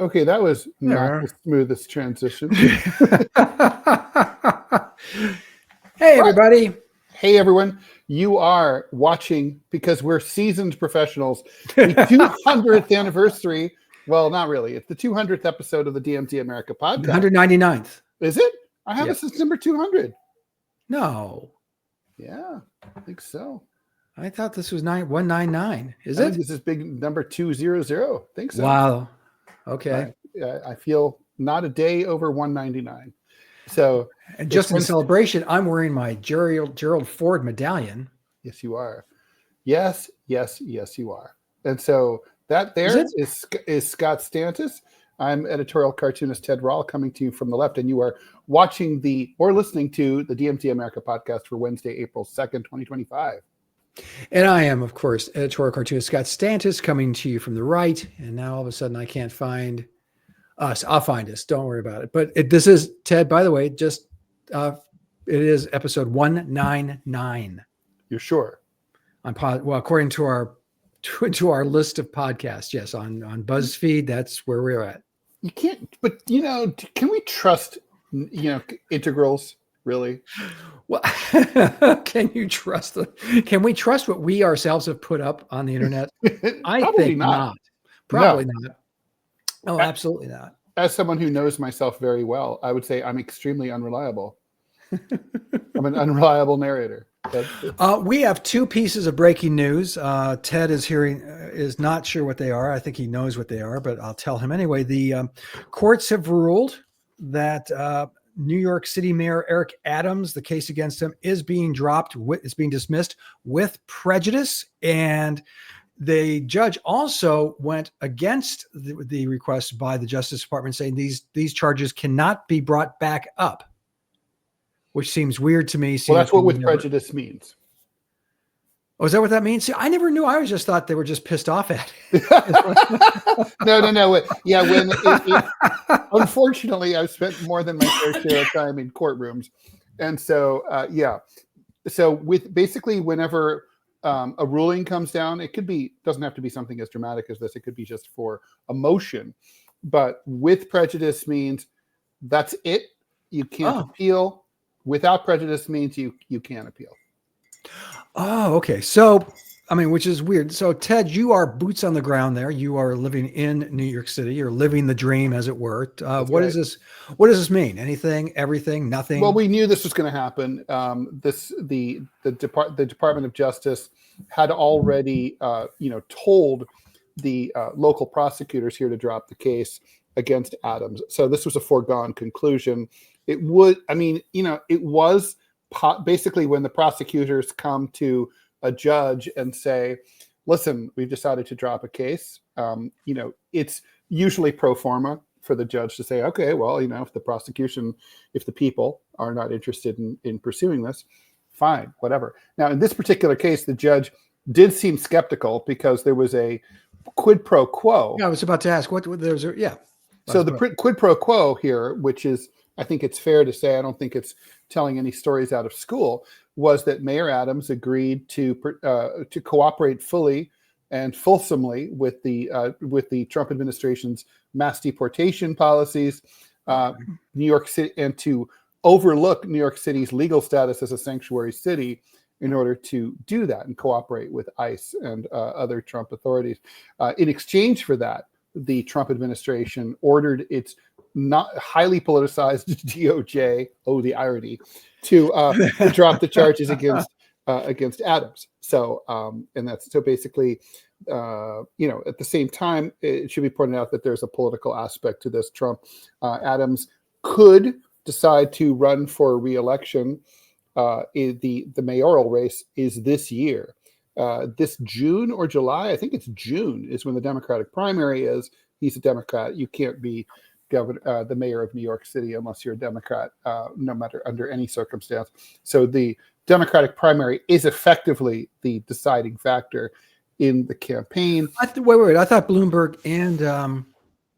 Okay, that was not Yeah. the smoothest transition. Hey, everybody. Hey, everyone. You are watching, because we're seasoned professionals, the 200th anniversary. Well, not really. It's the 200th episode of the DMZ America podcast. 199th. Is it? I have Yep. it since number 200. No. Yeah, I think so. I thought this was 199. Is I it? think this is big number 200. I think so. Wow. Okay. I feel not a day over 199. So, And just in celebration, I'm wearing my Gerald Ford medallion. Yes, you are. Yes, you are. And so that there is Scott Stantis. I'm editorial cartoonist Ted Rall, coming to you from the left, and you are watching or listening to the DMZ America podcast for Wednesday, April 2nd, 2025. And I am, of course, editorial cartoonist Scott Stantis, coming to you from the right. And now all of a sudden I can't find us. I'll find us. Don't worry about it. But this is, Ted, by the way, just it is episode 199. You're sure? Well, according to our list of podcasts, yes, on BuzzFeed, that's where we're at. You can't, but can we trust integrals, really? Well, can we trust what we ourselves have put up on the internet? I think not. Probably not. Oh, absolutely not. As someone who knows myself very well, I would say I'm extremely unreliable. I'm an unreliable narrator. We have two pieces of breaking news. Ted is not sure what they are. I think he knows what they are, but I'll tell him anyway. The courts have ruled that New York City Mayor Eric Adams, the case against him is being dropped. It's being dismissed with prejudice. And the judge also went against the request by the Justice Department, saying these charges cannot be brought back up, which seems weird to me. Well, that's what with prejudice means. Oh, is that what that means? See, I never knew. I always just thought they were just pissed off at it. No. Yeah, unfortunately, I've spent more than my fair share of time in courtrooms. And so, So with basically whenever a ruling comes down, doesn't have to be something as dramatic as this. It could be just for a motion. But with prejudice means that's it. You can't appeal. Without prejudice means you can appeal. Oh, okay. So, which is weird. So, Ted, you are boots on the ground there. You are living in New York City. You're living the dream, as it were. What does this mean? Anything, everything, nothing? Well, we knew this was going to happen. The Department of Justice had already, told the local prosecutors here to drop the case against Adams. So this was a foregone conclusion. It was basically when the prosecutors come to a judge and say, listen, we've decided to drop a case. It's usually pro forma for the judge to say, okay, well, if the people are not interested in pursuing this, fine, whatever. Now, in this particular case, the judge did seem skeptical because there was a quid pro quo. Yeah, I was about to ask So the quid pro quo here, which is, I think it's fair to say, I don't think it's telling any stories out of school, was that Mayor Adams agreed to cooperate fully and fulsomely with the Trump administration's mass deportation policies, New York City, and to overlook New York City's legal status as a sanctuary city in order to do that and cooperate with ICE and other Trump authorities. In exchange for that, the Trump administration ordered its not highly politicized DOJ, the irony, to drop the charges against Adams. So, and that's so basically, at the same time, it should be pointed out that there's a political aspect to this. Adams could decide to run for re-election. The mayoral race is this year. This June or July, I think it's June, is when the Democratic primary is. He's a Democrat. You can't be the mayor of New York City unless you're a Democrat, no matter under any circumstance. So the Democratic primary is effectively the deciding factor in the campaign. Wait! I thought Bloomberg and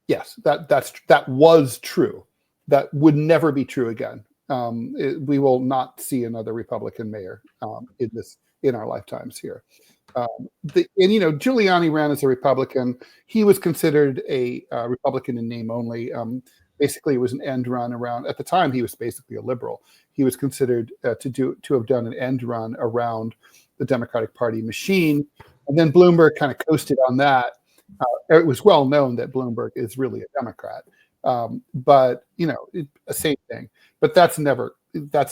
yes, that was true. That would never be true again. We will not see another Republican mayor in in our lifetimes here. Giuliani ran as a Republican. He was considered a Republican in name only. Basically, it was an end run around. At the time, he was basically a liberal. He was considered to have done an end run around the Democratic Party machine, and then Bloomberg kind of coasted on that. It was well known that Bloomberg is really a Democrat, but same thing. But that's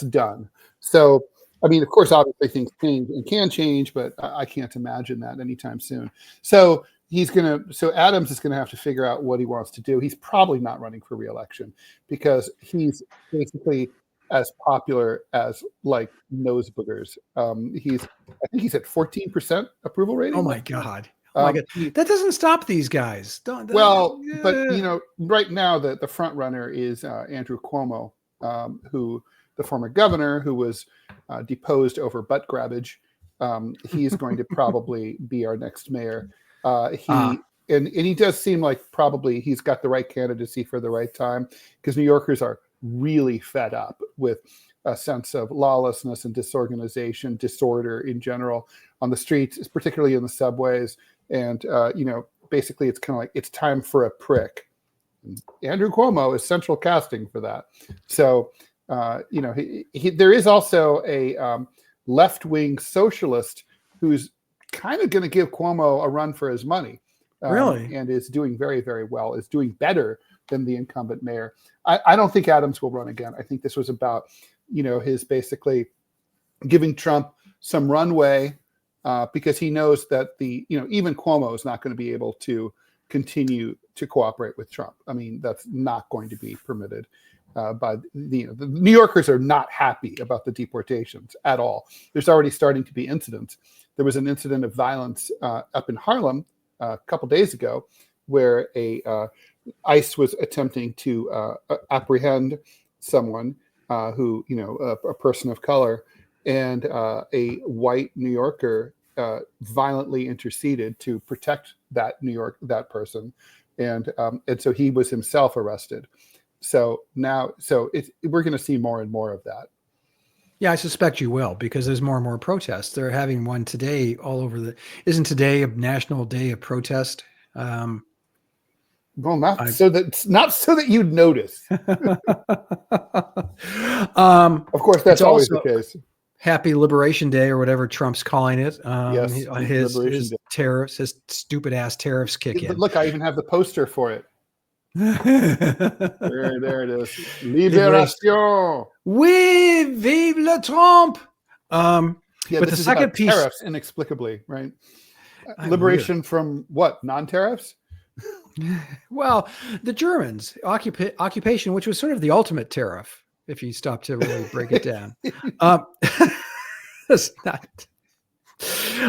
done. So. I mean, of course, obviously things change and can change, but I can't imagine that anytime soon. So Adams is gonna have to figure out what he wants to do. He's probably not running for re-election because he's basically as popular as like nose boogers. I think he's at 14% approval rating. Oh my God. That doesn't stop these guys. But right now the front runner is Andrew Cuomo, who the former governor who was deposed over butt grabbage. He's going to probably be our next mayor. And he does seem like probably he's got the right candidacy for the right time, because New Yorkers are really fed up with a sense of lawlessness and disorganization, disorder in general on the streets, particularly in the subways. And, basically it's kind of like, it's time for a prick. Andrew Cuomo is central casting for that. So, there is also a left-wing socialist who's kind of going to give Cuomo a run for his money. Really? And is doing very, very well, is doing better than the incumbent mayor. I don't think Adams will run again. I think this was about, his basically giving Trump some runway because he knows that even Cuomo is not going to be able to continue to cooperate with Trump. I mean, that's not going to be permitted. By the New Yorkers are not happy about the deportations at all. There's already starting to be incidents. There was an incident of violence up in Harlem a couple days ago, where ICE was attempting to apprehend someone who, a person of color, and a white New Yorker violently interceded to protect that person, and so he was himself arrested. So we're going to see more and more of that. Yeah, I suspect you will, because there's more and more protests. They're having one today all over isn't today a national day of protest? Well, not so that you'd notice. Of course, that's always the case. Happy Liberation Day, or whatever Trump's calling it. Yes, his tariffs, his stupid ass tariffs kick in. Look, I even have the poster for it. there it is. Libération. Oui, vive le Trump. But the second piece, tariffs, inexplicably, right? Liberation weird. From what? Non-tariffs? Well, the Germans occupation, which was sort of the ultimate tariff, if you stop to really break it down. That's not.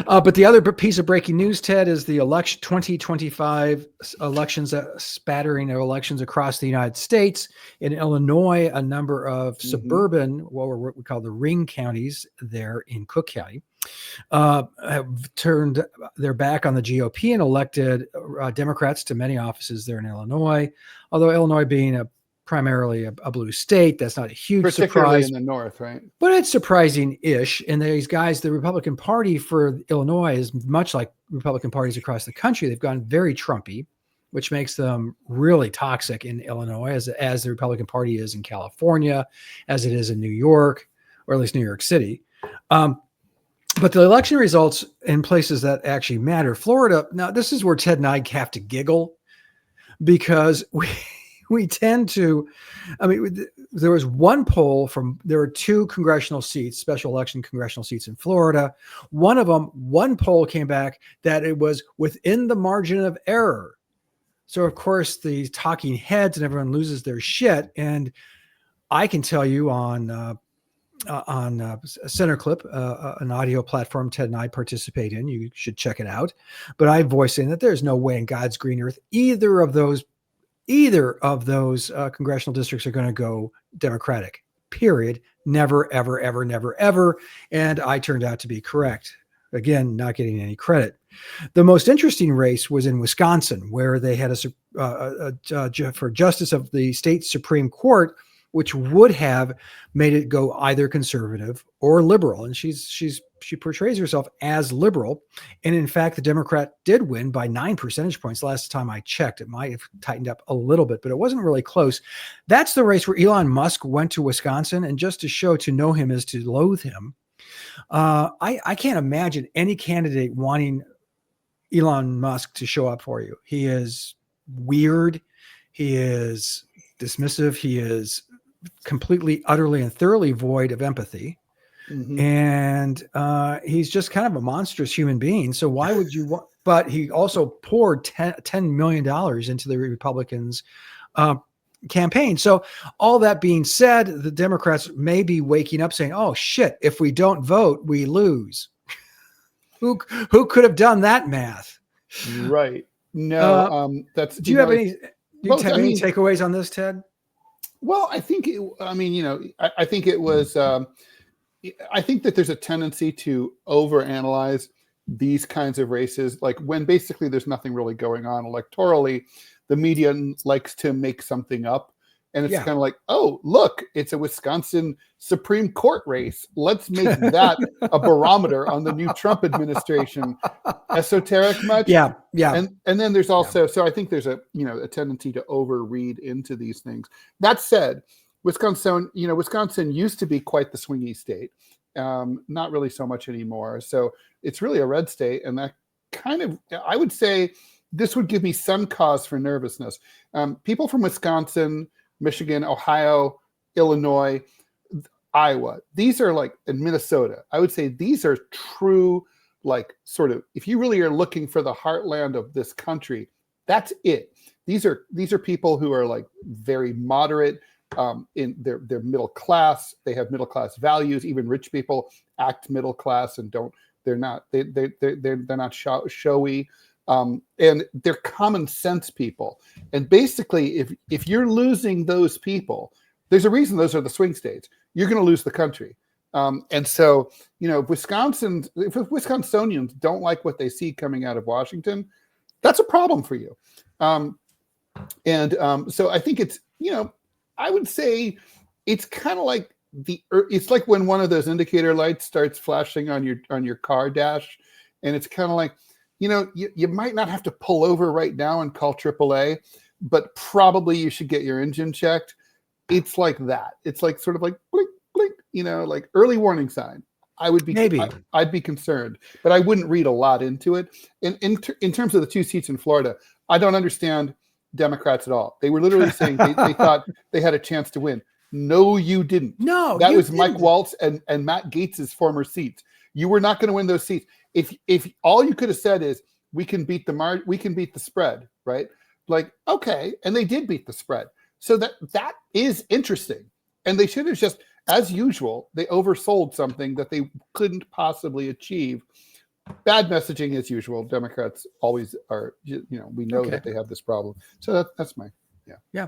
But the other piece of breaking news, Ted, is the 2025 elections, spattering of elections across the United States. In Illinois, a number of suburban, what we call the ring counties there in Cook County, have turned their back on the GOP and elected Democrats to many offices there in Illinois. Although Illinois being primarily a blue state, that's not a huge surprise. In the north, right? But it's surprising-ish. And these guys, the Republican Party for Illinois is much like Republican parties across the country. They've gone very Trumpy, which makes them really toxic in Illinois, as the Republican Party is in California, as it is in New York, or at least New York City. But the election results in places that actually matter. Florida, now this is where Ted and I have to giggle, because we tend to, there was one poll there were two congressional seats, special election congressional seats in Florida. One poll came back that it was within the margin of error. So of course the talking heads and everyone loses their shit. And I can tell you on Center Clip, an audio platform Ted and I participate in, you should check it out. But I voiced in that there's no way in God's green earth either of those congressional districts are going to go Democratic, period. Never, ever, ever, never, ever. And I turned out to be correct. Again, not getting any credit. The most interesting race was in Wisconsin, where they had for justice of the state Supreme Court, which would have made it go either conservative or liberal. And she portrays herself as liberal. And in fact, the Democrat did win by 9 percentage points. Last time I checked, it might have tightened up a little bit, but it wasn't really close. That's the race where Elon Musk went to Wisconsin. And just to know him is to loathe him. I can't imagine any candidate wanting Elon Musk to show up for you. He is weird. He is dismissive. He is completely, utterly, and thoroughly void of empathy. Mm-hmm. And he's just kind of a monstrous human being. So why would you want, but he also poured $10 million into the Republicans' campaign. So all that being said, the Democrats may be waking up saying, oh shit, if we don't vote, we lose. Who could have done that math? Right. No, that's. Do you have any takeaways on this, Ted? Well, I think I think it was. I think that there's a tendency to overanalyze these kinds of races, like when basically there's nothing really going on electorally. The media likes to make something up. And it's kind of like, oh, look, it's a Wisconsin Supreme Court race. Let's make that a barometer on the new Trump administration. Esoteric much? Yeah. And then there's also, so I think there's a tendency to overread into these things. That said, Wisconsin used to be quite the swingy state. Not really so much anymore. So it's really a red state. And that kind of, I would say this would give me some cause for nervousness. People from Wisconsin, Michigan, Ohio, Illinois, Iowa. These are like, in Minnesota, I would say these are true, like sort of, if you really are looking for the heartland of this country, that's it. These are people who are like very moderate, in they're middle class. They have middle class values. Even rich people act middle class and they're not showy. And they're common sense people. And basically, if you're losing those people, there's a reason those are the swing states. You're going to lose the country. And so, if Wisconsinians don't like what they see coming out of Washington, that's a problem for you. So I think it's, I would say it's kind of like it's like when one of those indicator lights starts flashing on your car dash, and it's kind of like, you might not have to pull over right now and call AAA, but probably you should get your engine checked. It's like that. It's like sort of like blink, blink, like early warning sign. I would be I'd be concerned, but I wouldn't read a lot into it. In terms of the 2 seats in Florida, I don't understand Democrats at all. They were literally saying they thought they had a chance to win. No, you didn't. No, that was Mike Waltz and Matt Gaetz's former seats. You were not going to win those seats. If all you could have said is we can beat the spread, right? Like, okay, and they did beat the spread. So that is interesting. And they should have just, as usual, they oversold something that they couldn't possibly achieve. Bad messaging as usual. Democrats always are, we know that they have this problem. So that's my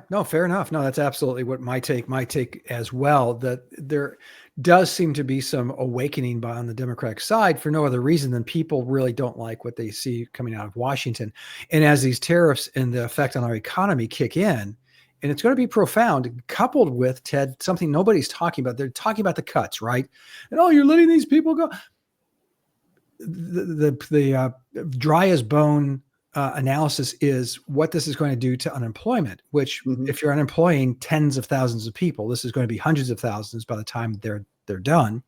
no, fair enough. No, that's absolutely what my take as well, that there does seem to be some awakening on the Democratic side for no other reason than people really don't like what they see coming out of Washington. And as these tariffs and the effect on our economy kick in, and it's going to be profound, coupled with, Ted, something nobody's talking about. They're talking about the cuts, right? And you're letting these people go. The dry as bone analysis is what this is going to do to unemployment, which if you're unemploying tens of thousands of people, this is going to be hundreds of thousands by the time they're done.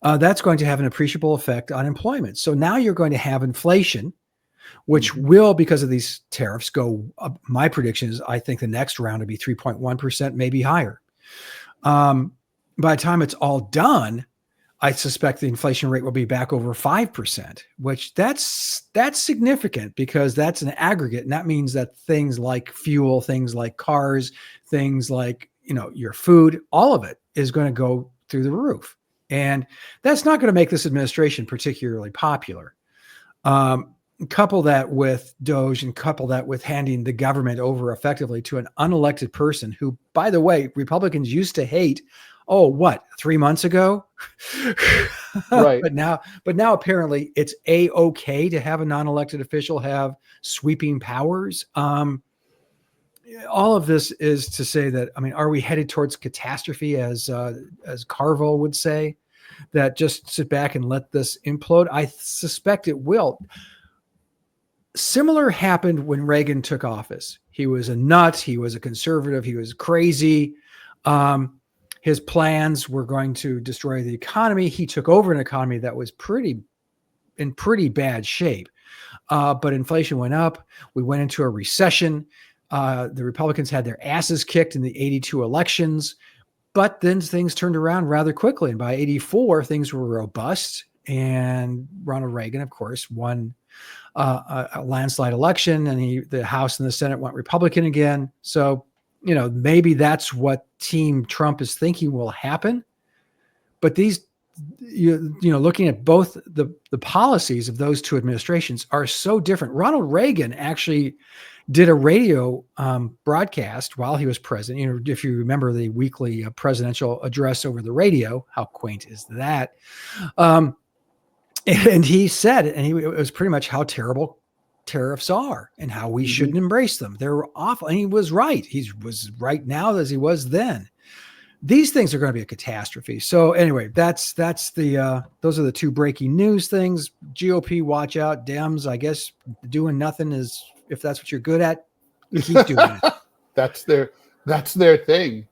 That's going to have an appreciable effect on employment. So now you're going to have inflation, which will, because of these tariffs, go up. My prediction is I think the next round will be 3.1%, maybe higher. By the time it's all done, I suspect the inflation rate will be back over 5%, which that's significant because that's an aggregate. And that means that things like fuel, things like cars, things like, your food, all of it is going to go through the roof. And that's not going to make this administration particularly popular. Couple that with Doge and couple that with handing the government over effectively to an unelected person who, by the way, Republicans used to hate. 3 months ago? Right. But now apparently it's okay to have a non-elected official have sweeping powers. all of this is to say that, I mean, are we headed towards catastrophe, as Carville would say, that just sit back and let this implode? I suspect it will. Similar happened when Reagan took office. He was a nut. He was a conservative. He was crazy. His plans were going to destroy the economy. He took over an economy that was in pretty bad shape. But inflation went up. We went into a recession. The Republicans had their asses kicked in the 82 elections, but then things turned around rather quickly. And by 84, things were robust. And Ronald Reagan, of course, won a landslide election, and the House and the Senate went Republican again. So, maybe that's what Team Trump is thinking will happen. But these, looking at both the policies of those two administrations are so different. Ronald Reagan actually did a radio broadcast while he was president. If you remember the weekly presidential address over the radio, how quaint is that? And he said, and it was pretty much how terrible tariffs are and how we shouldn't embrace them. They're awful. And he was right. He was right now as he was then. These things are going to be a catastrophe. So anyway, those are the two breaking news things. GOP, watch out. Dems, I guess doing nothing is, if that's what you're good at, keep doing it. That's their thing.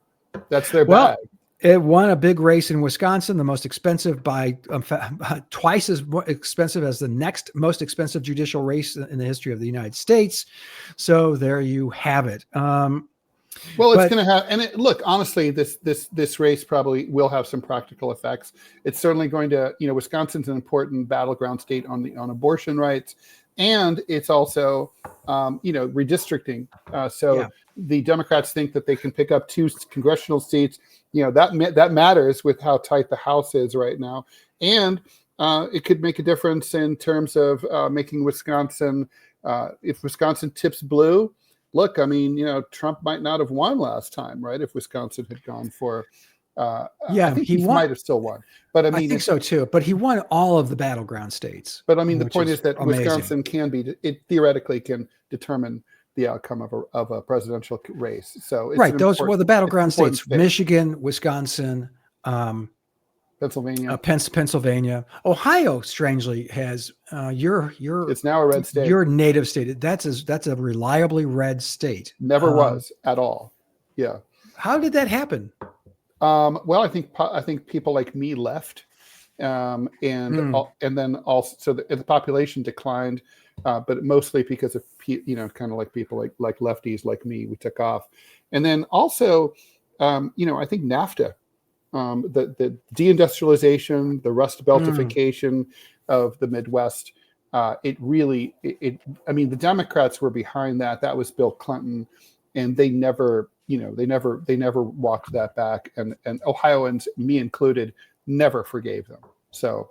That's their bag. It won a big race in Wisconsin, the most expensive by twice as expensive as the next most expensive judicial race in the history of the United States. So there you have it. It's going to have, and look, honestly, this race probably will have some practical effects. It's certainly going to, Wisconsin's an important battleground state on abortion rights, and it's also, redistricting. The Democrats think that they can pick up 2 congressional seats. That matters with how tight the House is right now, and it could make a difference in terms of making Wisconsin. If Wisconsin tips blue. Look, I mean, Trump might not have won last time, right? If Wisconsin had gone for, I think he might have still won. But I think so too. But he won all of the battleground states. But I mean, the point is that amazing. Wisconsin theoretically can determine the outcome of a presidential race. So it's the battleground states: Michigan, Wisconsin, Pennsylvania, Pennsylvania, Ohio. Strangely, has it's now a red state. Your native state. That's a reliably red state. Never was at all. Yeah. How did that happen? I think people like me left, and then also so the population declined, but mostly because of kind of like people like lefties like me, we took off, and then also, I think NAFTA. The deindustrialization, the Rust Beltification of the Midwest, I mean, the Democrats were behind that. That was Bill Clinton, and they never walked that back. And Ohioans, me included, never forgave them. So,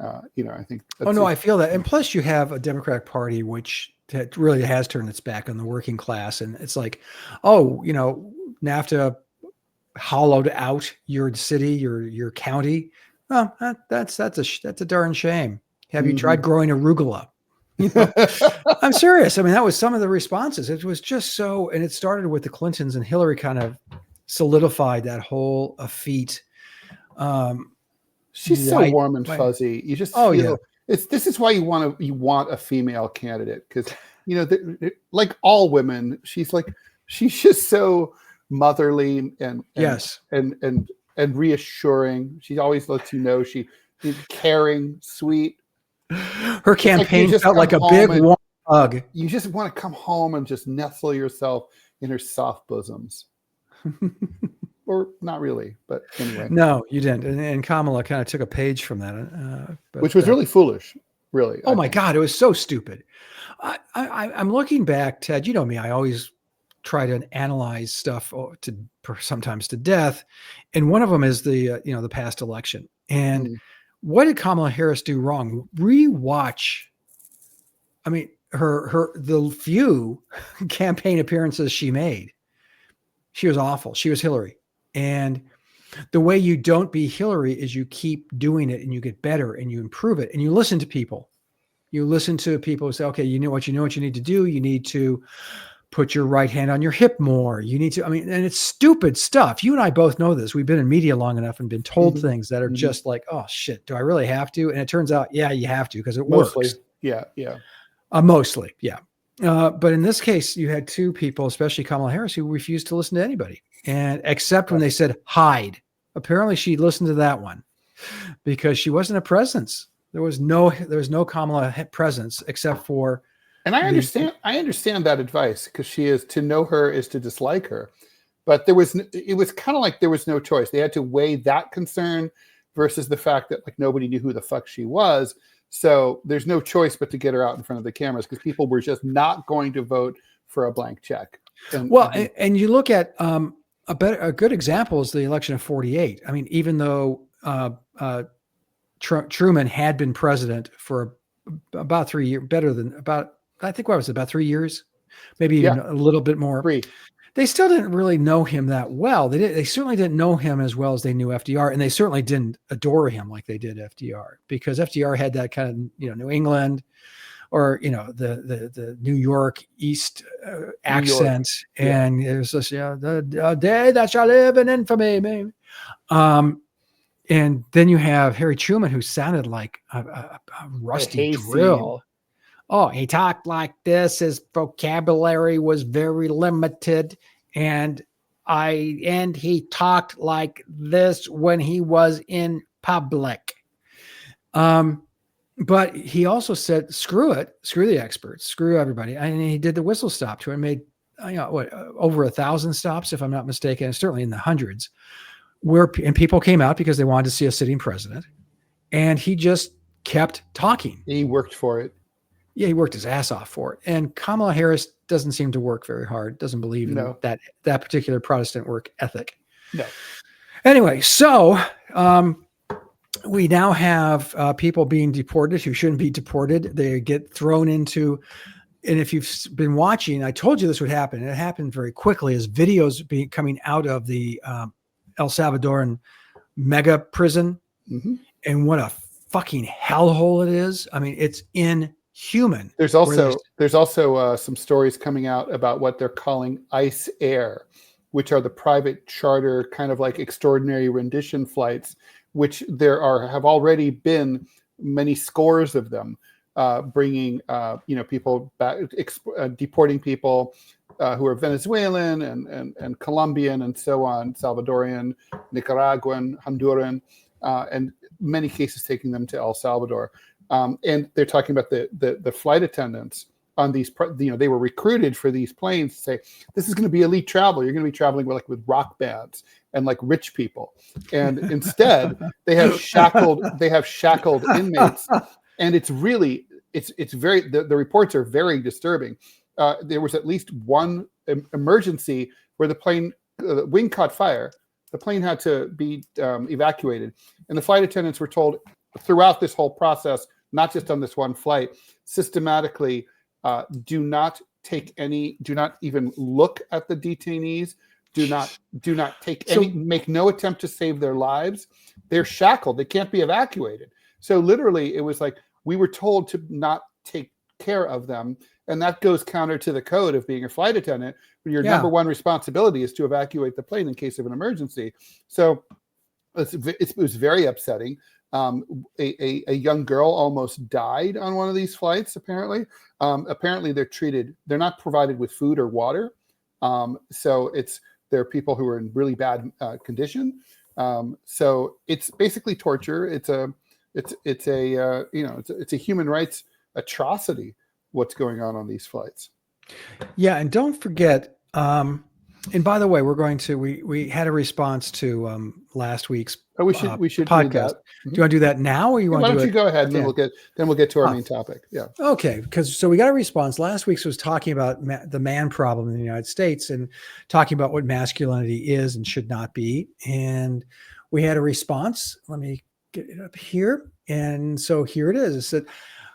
I think. I feel that. And plus, you have a Democratic Party which really has turned its back on the working class, and it's like, NAFTA hollowed out your city, your county. Well, that's a darn shame. Have you tried growing arugula? I'm serious. I mean, that was some of the responses. It was just so, and it started with the Clintons, and Hillary kind of solidified that whole effete. She's so warm and fuzzy. You just feel this is why you want a female candidate, because like all women, she's just so motherly and yes, and reassuring. She always lets you know she's caring, sweet. Her campaign felt like a big warm hug. You just want to come home and just nestle yourself in her soft bosoms. Or not really, but anyway. No, you didn't. And Kamala kind of took a page from that, which was really foolish. Really. Oh my God, it was so stupid. I'm looking back, Ted. You know me. I always try to analyze stuff sometimes to death, and one of them is the past election. And what did Kamala Harris do wrong? Rewatch. I mean, the few campaign appearances she made, she was awful. She was Hillary, and the way you don't be Hillary is you keep doing it and you get better and you improve it and you listen to people. You listen to people who say, okay, you know what you need to do. You need to put your right hand on your hip more. You need to, I mean, and it's stupid stuff. You and I both know this. We've been in media long enough and been told things that are just like, oh shit, do I really have to? And it turns out, yeah, you have to, because it Mostly. works. Yeah. Mostly. Yeah. But in this case, you had two people, especially Kamala Harris, who refused to listen to anybody, and except when they said hide. Apparently she listened to that one because she wasn't a presence. There was no Kamala presence except for. And I understand that advice, because to know her is to dislike her. But it was kind of like there was no choice. They had to weigh that concern versus the fact that like nobody knew who the fuck she was. So there's no choice but to get her out in front of the cameras, because people were just not going to vote for a blank check. And you look at a good example is the election of 48. I mean, even though Truman had been president for about 3 years, I think what was it, about 3 years, maybe even a little bit more. They still didn't really know him that well. They certainly didn't know him as well as they knew FDR, and they certainly didn't adore him like they did FDR, because FDR had that kind of, New England or, the New York East accent. And it was just, the day that shall live in infamy, maybe. And then you have Harry Truman, who sounded like a rusty drill. Oh, he talked like this. His vocabulary was very limited. And he talked like this when he was in public. But he also said, screw it, screw the experts, screw everybody. And he did the whistle stop tour and made, over 1,000 stops, if I'm not mistaken, certainly in the hundreds, and people came out because they wanted to see a sitting president. And he just kept talking. He worked for it. Yeah, he worked his ass off for it. And Kamala Harris doesn't seem to work very hard, doesn't believe in that particular Protestant work ethic. No. Anyway, so we now have people being deported who shouldn't be deported. They get thrown into, and if you've been watching, I told you this would happen. And it happened very quickly as videos coming out of the El Salvadoran mega prison. And what a fucking hellhole it is. I mean, it's inhuman. There's also some stories coming out about what they're calling ICE Air, which are the private charter kind of like extraordinary rendition flights, which have already been many scores of them, bringing people back, deporting people who are Venezuelan and Colombian and so on, Salvadorian, Nicaraguan, Honduran, and many cases taking them to El Salvador. And they're talking about the flight attendants on these, they were recruited for these planes to say, this is going to be elite travel. You're going to be traveling with rock bands and like rich people. And instead they have shackled inmates. And it's really, it's very, the reports are very disturbing. There was at least one emergency where the wing caught fire. The plane had to be evacuated. And the flight attendants were told throughout this whole process, not just on this one flight, systematically, do not even look at the detainees. Do not take make no attempt to save their lives. They're shackled. They can't be evacuated. So literally it was like, we were told to not take care of them. And that goes counter to the code of being a flight attendant, where your number one responsibility is to evacuate the plane in case of an emergency. So it was very upsetting. A young girl almost died on one of these flights, apparently. Apparently they're not provided with food or water. So there are people who are in really bad condition. So it's basically torture. It's a human rights atrocity, what's going on these flights. Yeah. And don't forget, and by the way, we had a response to last week's we should podcast. Do that. Do you want to do that now, or why don't you go ahead, and then we'll get to our main topic. Yeah. Okay. So we got a response. Last week's was talking about the man problem in the United States and talking about what masculinity is and should not be. And we had a response. Let me get it up here. And so here it is. It said,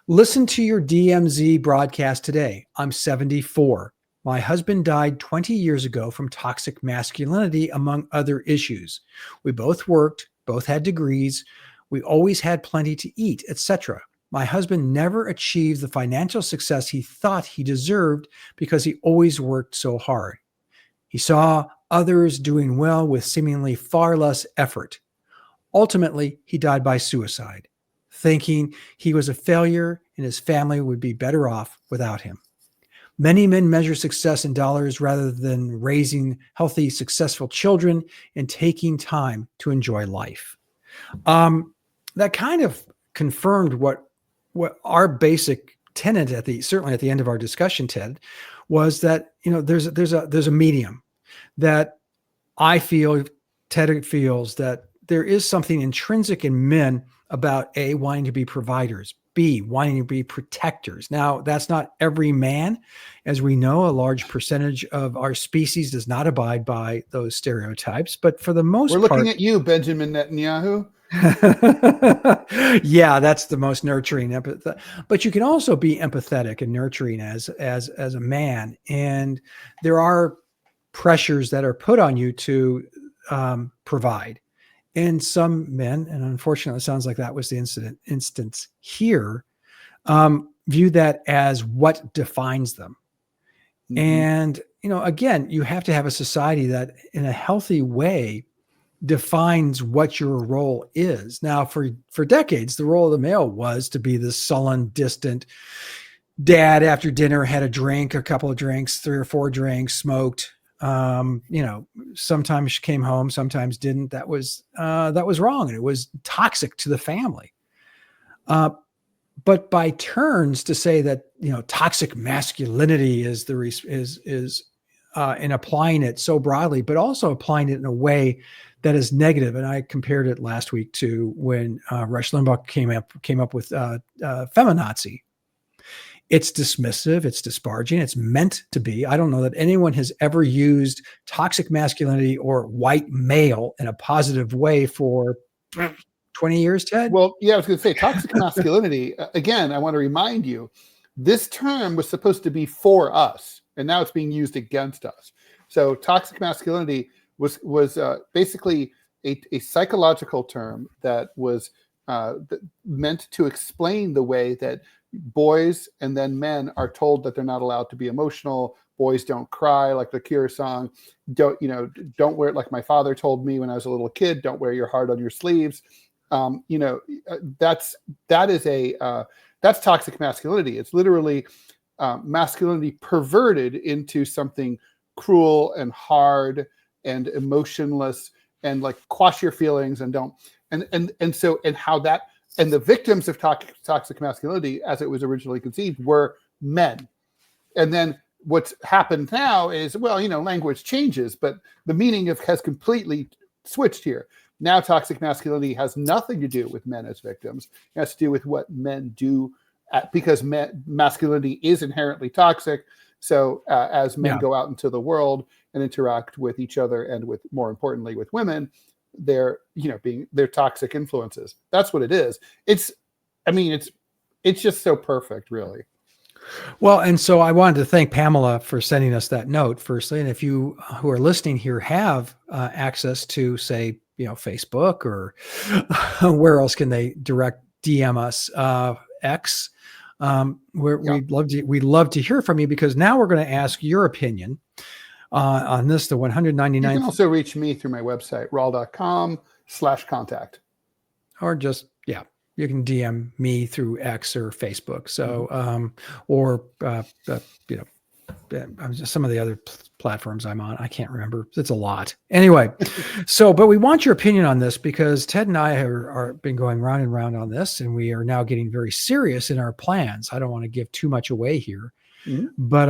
listen to your DMZ broadcast today. I'm 74. My husband died 20 years ago from toxic masculinity, among other issues. We both worked, both had degrees. We always had plenty to eat, etc. My husband never achieved the financial success he thought he deserved because he always worked so hard. He saw others doing well with seemingly far less effort. Ultimately, he died by suicide, thinking he was a failure and his family would be better off without him. Many men measure success in dollars rather than raising healthy, successful children and taking time to enjoy life. That kind of confirmed what our basic tenet certainly at the end of our discussion, Ted, was that there's a medium that I feel, Ted feels, that there is something intrinsic in men about A, wanting to be providers, B, wanting to be protectors. Now, that's not every man. As we know, a large percentage of our species does not abide by those stereotypes. But for the most part... We're looking at you, Benjamin Netanyahu. Yeah, that's the most nurturing empathy. But you can also be empathetic and nurturing as a man. And there are pressures that are put on you to provide. And some men, and unfortunately, it sounds like that was the instance here, view that as what defines them. Mm-hmm. And, again, you have to have a society that in a healthy way defines what your role is. Now, for decades, the role of the male was to be this sullen, distant dad after dinner, had a couple of drinks, 3 or 4 drinks, smoked. Sometimes came home, sometimes didn't. That was wrong. And it was toxic to the family. But by turns to say that, toxic masculinity is in applying it so broadly, but also applying it in a way that is negative. And I compared it last week to when Rush Limbaugh came up with feminazi. It's dismissive, it's disparaging, it's meant to be. I don't know that anyone has ever used toxic masculinity or white male in a positive way for 20 years, Ted? Well, yeah, I was going to say toxic masculinity. Again, I want to remind you, this term was supposed to be for us, and now it's being used against us. So toxic masculinity was basically a psychological term that was meant to explain the way that boys and then men are told that they're not allowed to be emotional. Boys don't cry, like the Cure song. Don't wear it like my father told me when I was a little kid. Don't wear your heart on your sleeves. That's toxic masculinity. It's literally masculinity perverted into something cruel and hard and emotionless and like quash your feelings and don't how that. And the victims of toxic masculinity, as it was originally conceived, were men. And then what's happened now is, language changes, but the meaning has completely switched here. Now toxic masculinity has nothing to do with men as victims. It has to do with what men do because masculinity is inherently toxic. So as men go out into the world and interact with each other and with, more importantly, with women, they're toxic influences. That's what it is. It's just so perfect, really. Well, and so I wanted to thank Pamela for sending us that note, firstly. And if you who are listening here have access to, say, Facebook or where else can they direct DM us? X. We'd love to hear from you, because now we're going to ask your opinion on this, the 199th. You can also reach me through my website, rall.com/contact. Or just, you can DM me through X or Facebook. So, some of the other platforms I'm on, I can't remember. It's a lot. Anyway, but we want your opinion on this, because Ted and I are been going round and round on this, and we are now getting very serious in our plans. I don't want to give too much away here, but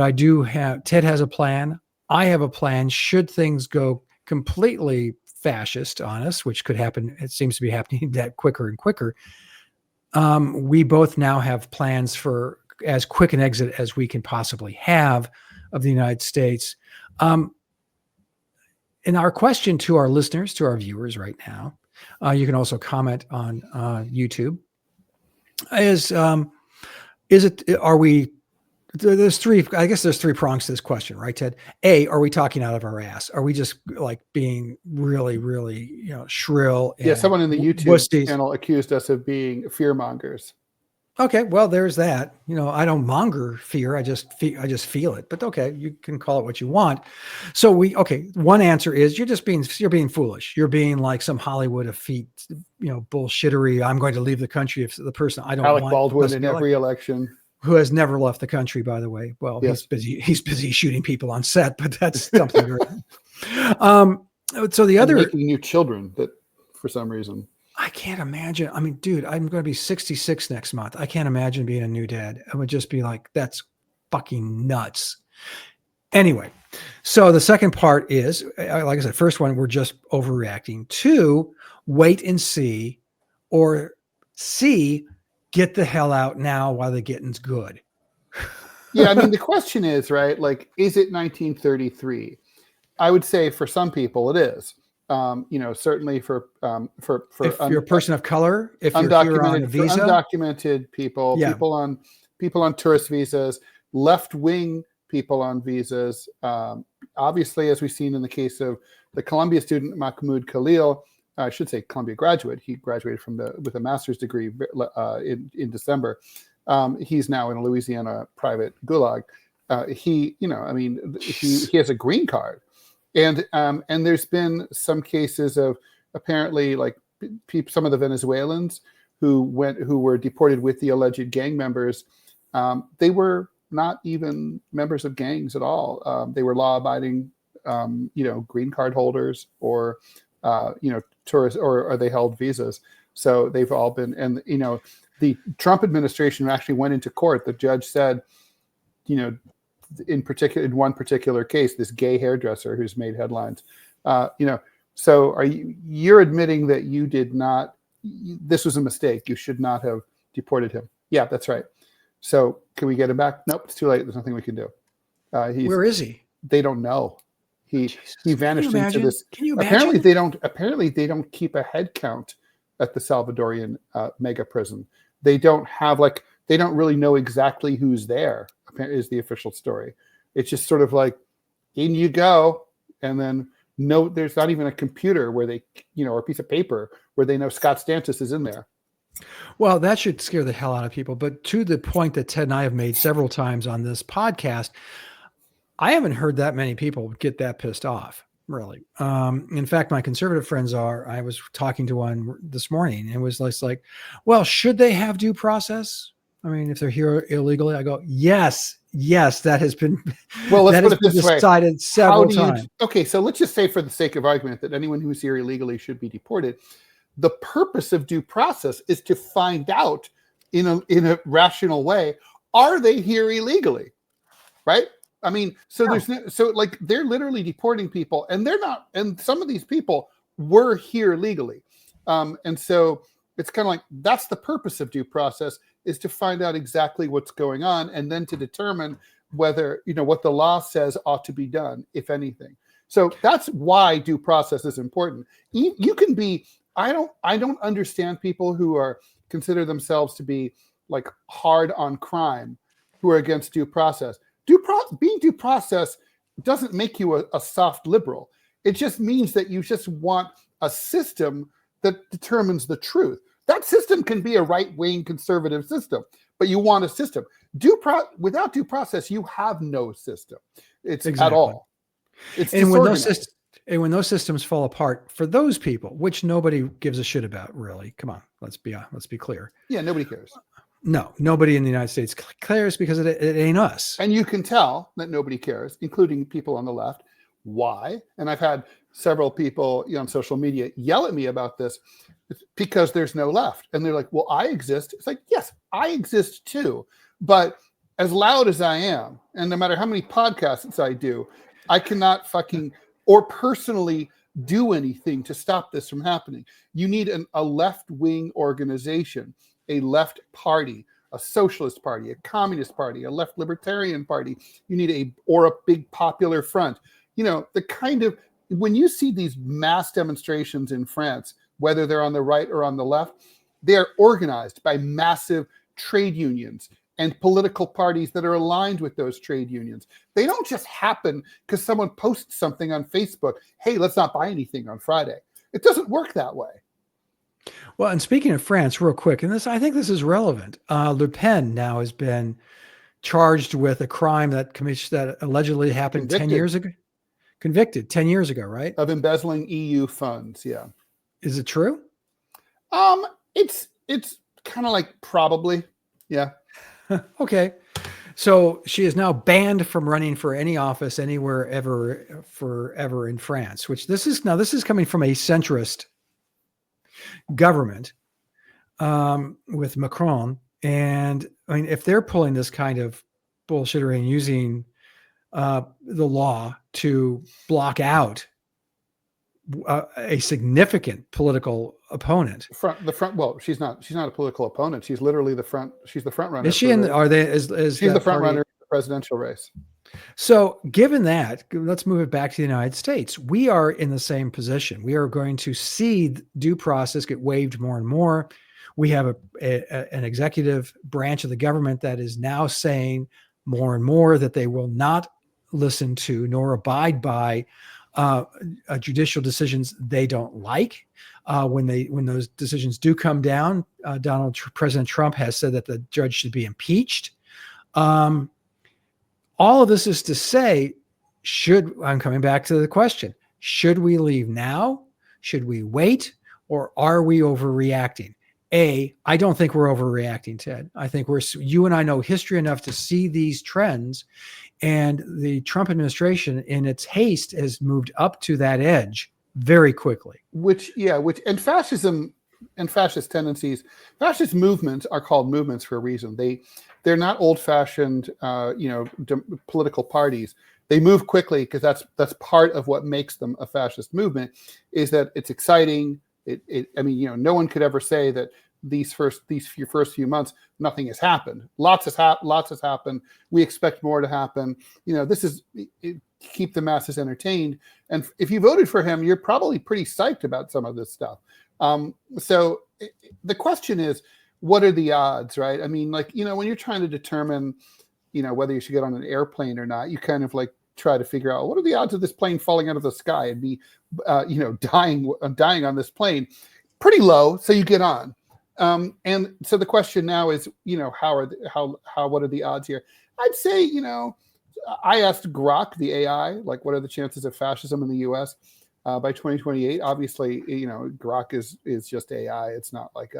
Ted has a plan. I have a plan should things go completely fascist on us, which could happen. It seems to be happening that quicker and quicker. We both now have plans for as quick an exit as we can possibly have of the United States. And our question to our listeners, to our viewers right now, you can also comment on YouTube, there's three prongs to this question, right, Ted? A, are we talking out of our ass? Are we just like being really, really, shrill? Someone in the YouTube channel accused us of being fear mongers. Okay, well, there's that. I don't monger fear. I just feel it. But okay, you can call it what you want. So one answer is you're being foolish. You're being like some Hollywood effete, bullshittery. I'm going to leave the country if the person I don't Alec want Baldwin in every election, who has never left the country, by the way. Well, yes. He's busy shooting people on set, but that's something very. So the other making new children that for some reason. I can't imagine. I mean, dude, I'm going to be 66 next month. I can't imagine being a new dad. I would just be like, that's fucking nuts. Anyway, so the second part is, like I said, first one, we're just overreacting. Two, wait and see, or C, get the hell out now while the getting's good. Yeah, I mean, the question is, right, like, is it 1933? I would say for some people it is. Certainly for if you're a person of color, if you're here on a visa, undocumented people, yeah. people on tourist visas, left-wing people on visas. Obviously, as we've seen in the case of the Columbia student Mahmoud Khalil, I should say Columbia graduate. He graduated with a master's degree in December. He's now in a Louisiana private gulag. He has a green card. And there's been some cases of apparently like some of the Venezuelans who were deported with the alleged gang members. They were not even members of gangs at all. They were law-abiding, green card holders or tourists, or they held visas. So they've all been. And the Trump administration actually went into court. The judge said, in one particular case, this gay hairdresser who's made headlines, so you're admitting that you did not, this was a mistake. You should not have deported him. Yeah, that's right. So can we get him back? Nope, it's too late. There's nothing we can do. Where is he? They don't know. He vanished into this. Can you imagine? Apparently they don't keep a head count at the Salvadorian mega prison. They don't really know exactly who's there, is the official story. It's just sort of like, in you go. And then there's not even a computer where they, or a piece of paper where they know Scott Stantis is in there. Well, that should scare the hell out of people. But to the point that Ted and I have made several times on this podcast, I haven't heard that many people get that pissed off, really. In fact, my conservative friends I was talking to one this morning and was like, well, should they have due process? I mean, if they're here illegally, I go, yes, that has been, well, let's put it this way. Decided several times. Okay, so let's just say for the sake of argument that anyone who's here illegally should be deported. The purpose of due process is to find out in a rational way, are they here illegally? Right? I mean, so they're literally deporting people, and they're not, and some of these people were here legally. And so it's kind of like, that's the purpose of due process, is to find out exactly what's going on, and then to determine whether, what the law says ought to be done, if anything. So that's why due process is important. You can be, I don't understand people who consider themselves to be like hard on crime, who are against due process. Being due process doesn't make you a soft liberal. It just means that you just want a system that determines the truth. That system can be a right-wing conservative system, but you want a system. Without due process, you have no system. It's exactly. At all. It's disorganized. And when those systems fall apart for those people, which nobody gives a shit about, really. Come on, let's be clear. Yeah, nobody cares. No, nobody in the United States cares because it ain't us. And you can tell that nobody cares, including people on the left. Why? And I've had several people on social media yell at me about this, because there's no left. And they're like, well, I exist. It's like, yes, I exist too. But as loud as I am, and no matter how many podcasts I do, I cannot or personally do anything to stop this from happening. You need a left-wing organization, a left party, a socialist party, a communist party, a left libertarian party. You need a big popular front. The kind of, when you see these mass demonstrations in France, whether they're on the right or on the left, they are organized by massive trade unions and political parties that are aligned with those trade unions. They don't just happen because someone posts something on Facebook, hey, let's not buy anything on Friday. It doesn't work that way. Well, and speaking of France, real quick, and I think this is relevant. Le Pen now has been charged with a crime that allegedly happened 10 years ago. Convicted 10 years ago, right? Of embezzling EU funds. Yeah. Is it true? It's kind of like probably. Yeah. Okay. So she is now banned from running for any office anywhere ever forever in France, which this is coming from a centrist government with Macron. And I mean, if they're pulling this kind of bullshittery and using the law to block out a significant political opponent. Well, she's not a political opponent. She's literally she's the front runner. Is she she's the front runner in the presidential race. So given that, let's move it back to the United States. We are in the same position. We are going to see due process get waived more and more. We have an executive branch of the government that is now saying more and more that they will not listen to nor abide by judicial decisions they don't like. When those decisions do come down, President Trump has said that the judge should be impeached. All of this is to say, I'm coming back to the question, should we leave now? Should we wait? Or are we overreacting? I don't think we're overreacting, Ted. I think you and I know history enough to see these trends, and the Trump administration in its haste has moved up to that edge very quickly. And fascism and fascist tendencies, fascist movements are called movements for a reason. They're not old-fashioned, political parties. They move quickly because that's part of what makes them a fascist movement, is that it's exciting. No one could ever say that these first few months nothing has happened. Lots has happened. We expect more to happen. This is keep the masses entertained. And if you voted for him, you're probably pretty psyched about some of this stuff. So the question is, what are the odds, right? I mean, when you're trying to determine, whether you should get on an airplane or not, you kind of try to figure out what are the odds of this plane falling out of the sky and be, dying on this plane. Pretty low, so you get on. And so the question now is, what are the odds here? I'd say, I asked Grok, the AI, what are the chances of fascism in the U.S. By 2028? Obviously, Grok is just AI. It's not like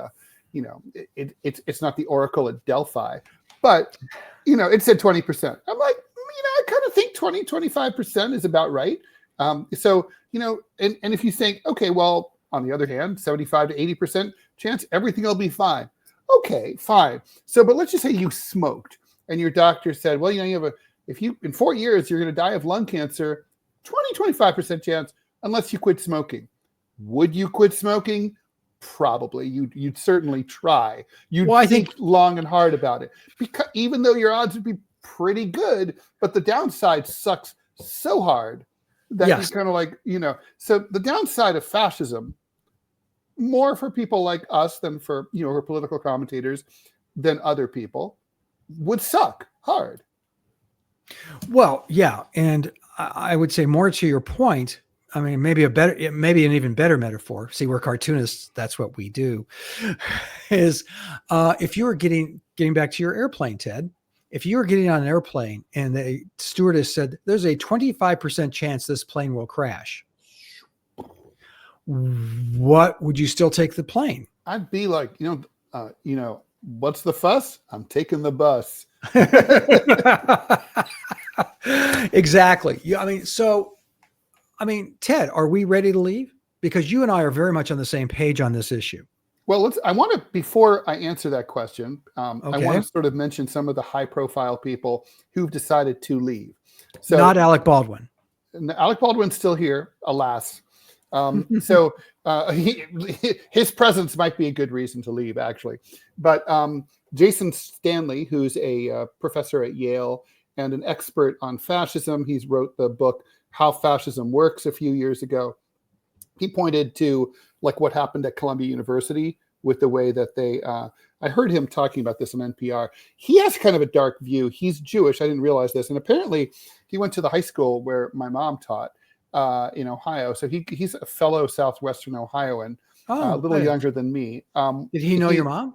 it's not the Oracle at Delphi, but it said 20%. I'm like, I kind of think 25% is about right. And if you think, okay, well, on the other hand, 75 to 80% chance everything will be fine. Okay, fine. So, but let's just say you smoked and your doctor said, well, in 4 years, you're going to die of lung cancer, 25% chance unless you quit smoking. Would you quit smoking? Probably. You'd certainly try. I think long and hard about it, because even though your odds would be pretty good, but the downside sucks so hard that you're kind of so the downside of fascism, more for people like us than for, for political commentators than other people, would suck hard. Well, yeah. And I would say more to your point. I mean, maybe an even better metaphor. See, we're cartoonists. That's what we do. Is if you were getting back to your airplane, Ted, if you were getting on an airplane and the stewardess said, there's a 25% chance this plane will crash, what would you still take the plane? I'd be like, what's the fuss? I'm taking the bus. Exactly. Ted, are we ready to leave? Because you and I are very much on the same page on this issue. Well, before I answer that question, okay. I want to sort of mention some of the high-profile people who've decided to leave. So, not Alec Baldwin. Alec Baldwin's still here, alas. So his presence might be a good reason to leave, actually. But Jason Stanley, who's a professor at Yale and an expert on fascism, he's wrote the book How Fascism Works a few years ago. He pointed to what happened at Columbia University with the way that they, I heard him talking about this on NPR. He has kind of a dark view. He's Jewish. I didn't realize this. And apparently he went to the high school where my mom taught. in Ohio. So he's a fellow Southwestern Ohioan, a little younger than me. Did he know your mom?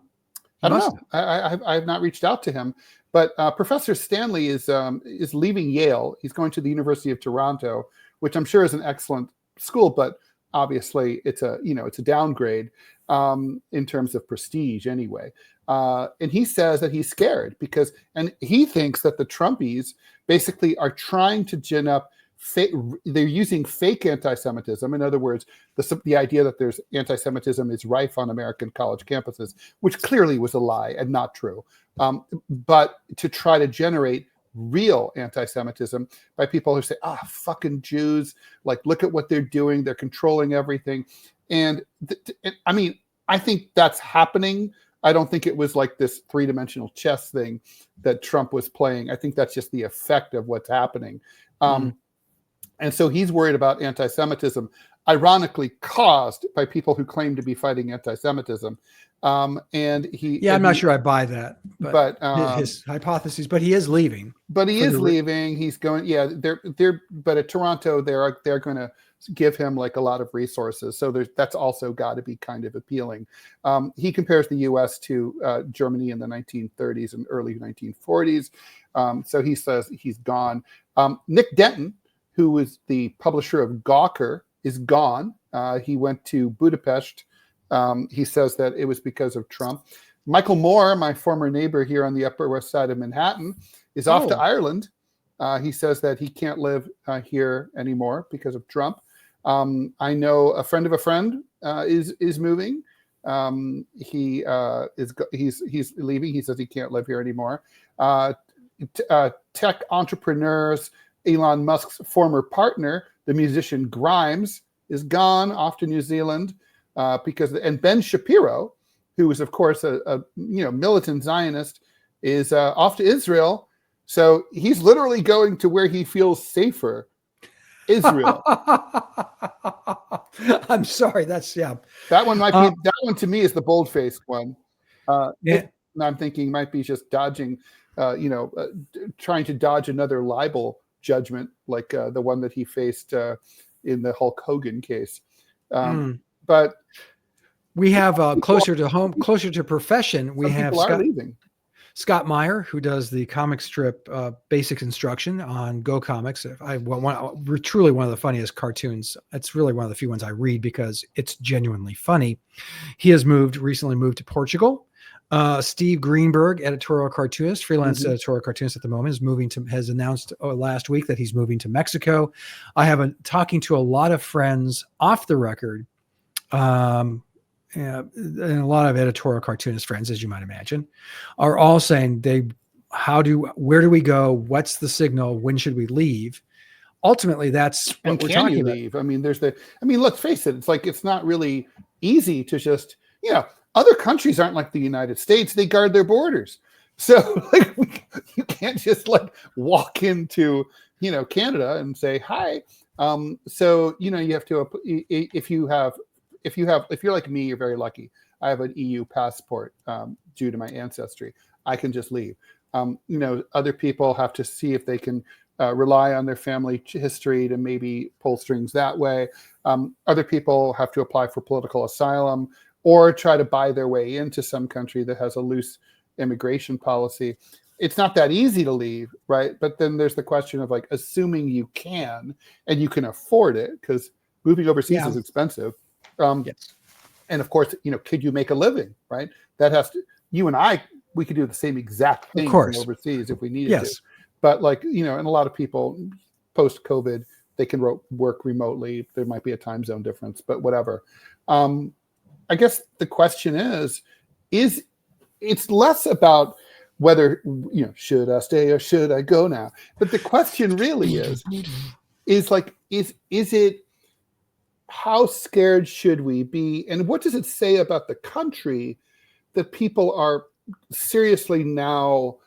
I don't know. I have not reached out to him, but Professor Stanley is leaving Yale. He's going to the University of Toronto, which I'm sure is an excellent school, but obviously it's a downgrade in terms of prestige anyway. And he says that he's scared and he thinks that the Trumpies basically are trying to gin up. They're using fake anti-Semitism. In other words, the idea that there's anti-Semitism is rife on American college campuses, which clearly was a lie and not true. But to try to generate real anti-Semitism by people who say, fucking Jews, like, look at what they're doing. They're controlling everything. And I mean, I think that's happening. I don't think it was like this three-dimensional chess thing that Trump was playing. I think that's just the effect of what's happening. And so he's worried about anti-Semitism, ironically caused by people who claim to be fighting anti-Semitism. I'm not sure I buy that, but his hypothesis. But he is leaving. But he is leaving. He's going. Yeah, but at Toronto, they're going to give him like a lot of resources. So that's also got to be kind of appealing. He compares the U.S. to Germany in the 1930s and early 1940s. So he says he's gone. Nick Denton, who was the publisher of Gawker, is gone. He went to Budapest. He says that it was because of Trump. Michael Moore, my former neighbor here on the Upper West Side of Manhattan, is off to Ireland. He says that he can't live here anymore because of Trump. I know a friend of a friend is moving. He's leaving. He says he can't live here anymore. Tech entrepreneurs. Elon Musk's former partner, the musician Grimes, is gone off to New Zealand and Ben Shapiro, who is of course a militant Zionist, is off to Israel. So he's literally going to where he feels safer, Israel. I'm sorry, that one might be that one to me is the bold-faced one. I'm thinking might be just dodging, trying to dodge another libel judgment like the one that he faced in the Hulk Hogan case. But we have closer to home, closer to profession. We have Scott Meyer, who does the comic strip Basic Instruction on Go Comics. Truly one of the funniest cartoons. It's really one of the few ones I read because it's genuinely funny. He has recently moved to Portugal. Steve Greenberg, editorial cartoonist, freelance editorial cartoonist at the moment, has announced last week that he's moving to Mexico. I have been talking to a lot of friends off the record, and a lot of editorial cartoonist friends, as you might imagine, are all saying where do we go? What's the signal? When should we leave? Ultimately, that's what we're talking about. Leave? I mean, let's face it. It's like, it's not really easy to just, other countries aren't like the United States. They guard their borders. So you can't just walk into, Canada and say, hi. So, you have to, if you're like me, you're very lucky. I have an EU passport due to my ancestry. I can just leave. Other people have to see if they can rely on their family history to maybe pull strings that way. Other people have to apply for political asylum or try to buy their way into some country that has a loose immigration policy. It's not that easy to leave, right? But then there's the question of assuming you can and you can afford it, because moving overseas is expensive. Yes. And of course, could you make a living, right? That has to, you and I, we could do the same exact thing overseas if we needed to. But and a lot of people post-COVID, they can work remotely. There might be a time zone difference, but whatever. I guess the question is it's less about whether, should I stay or should I go now? But the question really is it, how scared should we be? And what does it say about the country that people are seriously now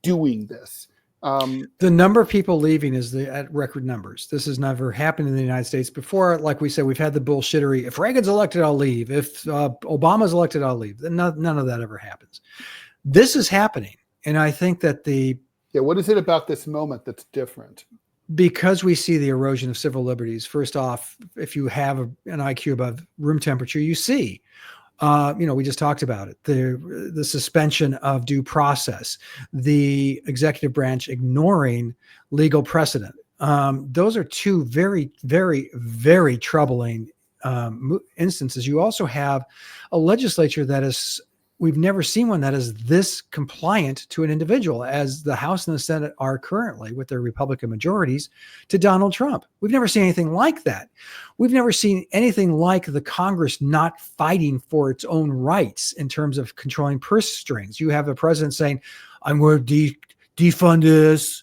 doing this? The number of people leaving is at record numbers. This has never happened in the United States before. Like we said, we've had the bullshittery. If Reagan's elected, I'll leave. If Obama's elected, I'll leave. None of that ever happens. This is happening. And I think that what is it about this moment that's different? because we see the erosion of civil liberties. First off, if you have an IQ above room temperature, you see, we just talked about it, the suspension of due process, the executive branch ignoring legal precedent. Those are two very, very, very troubling instances. You also have a legislature that is, we've never seen one that is this compliant to an individual as the House and the Senate are currently with their Republican majorities to Donald Trump. We've never seen anything like that. We've never seen anything like the Congress not fighting for its own rights in terms of controlling purse strings. You have the president saying, I'm going to defund this.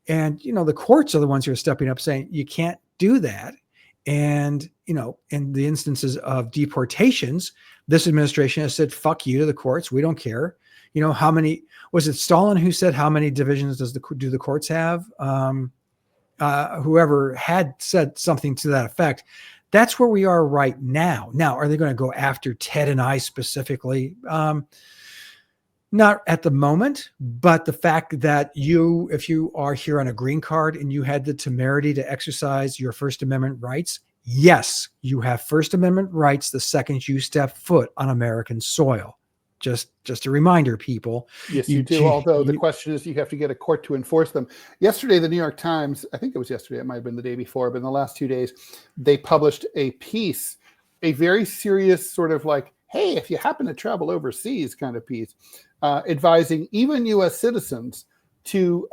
And, the courts are the ones who are stepping up saying, you can't do that. And, in the instances of deportations, this administration has said, fuck you to the courts. We don't care. How many, was it Stalin who said, how many divisions do the courts have? Whoever had said something to that effect. That's where we are right now. Now, are they going to go after Ted and I specifically? Not at the moment, but the fact that if you are here on a green card and you had the temerity to exercise your First Amendment rights, yes, you have First Amendment rights the second you step foot on American soil. Just a reminder, people. Yes, you do. Although the question is, you have to get a court to enforce them. Yesterday, the New York Times, I think it was yesterday, it might have been the day before, but in the last 2 days, they published a piece, a very serious sort of like, hey, if you happen to travel overseas kind of piece, advising even U.S. citizens to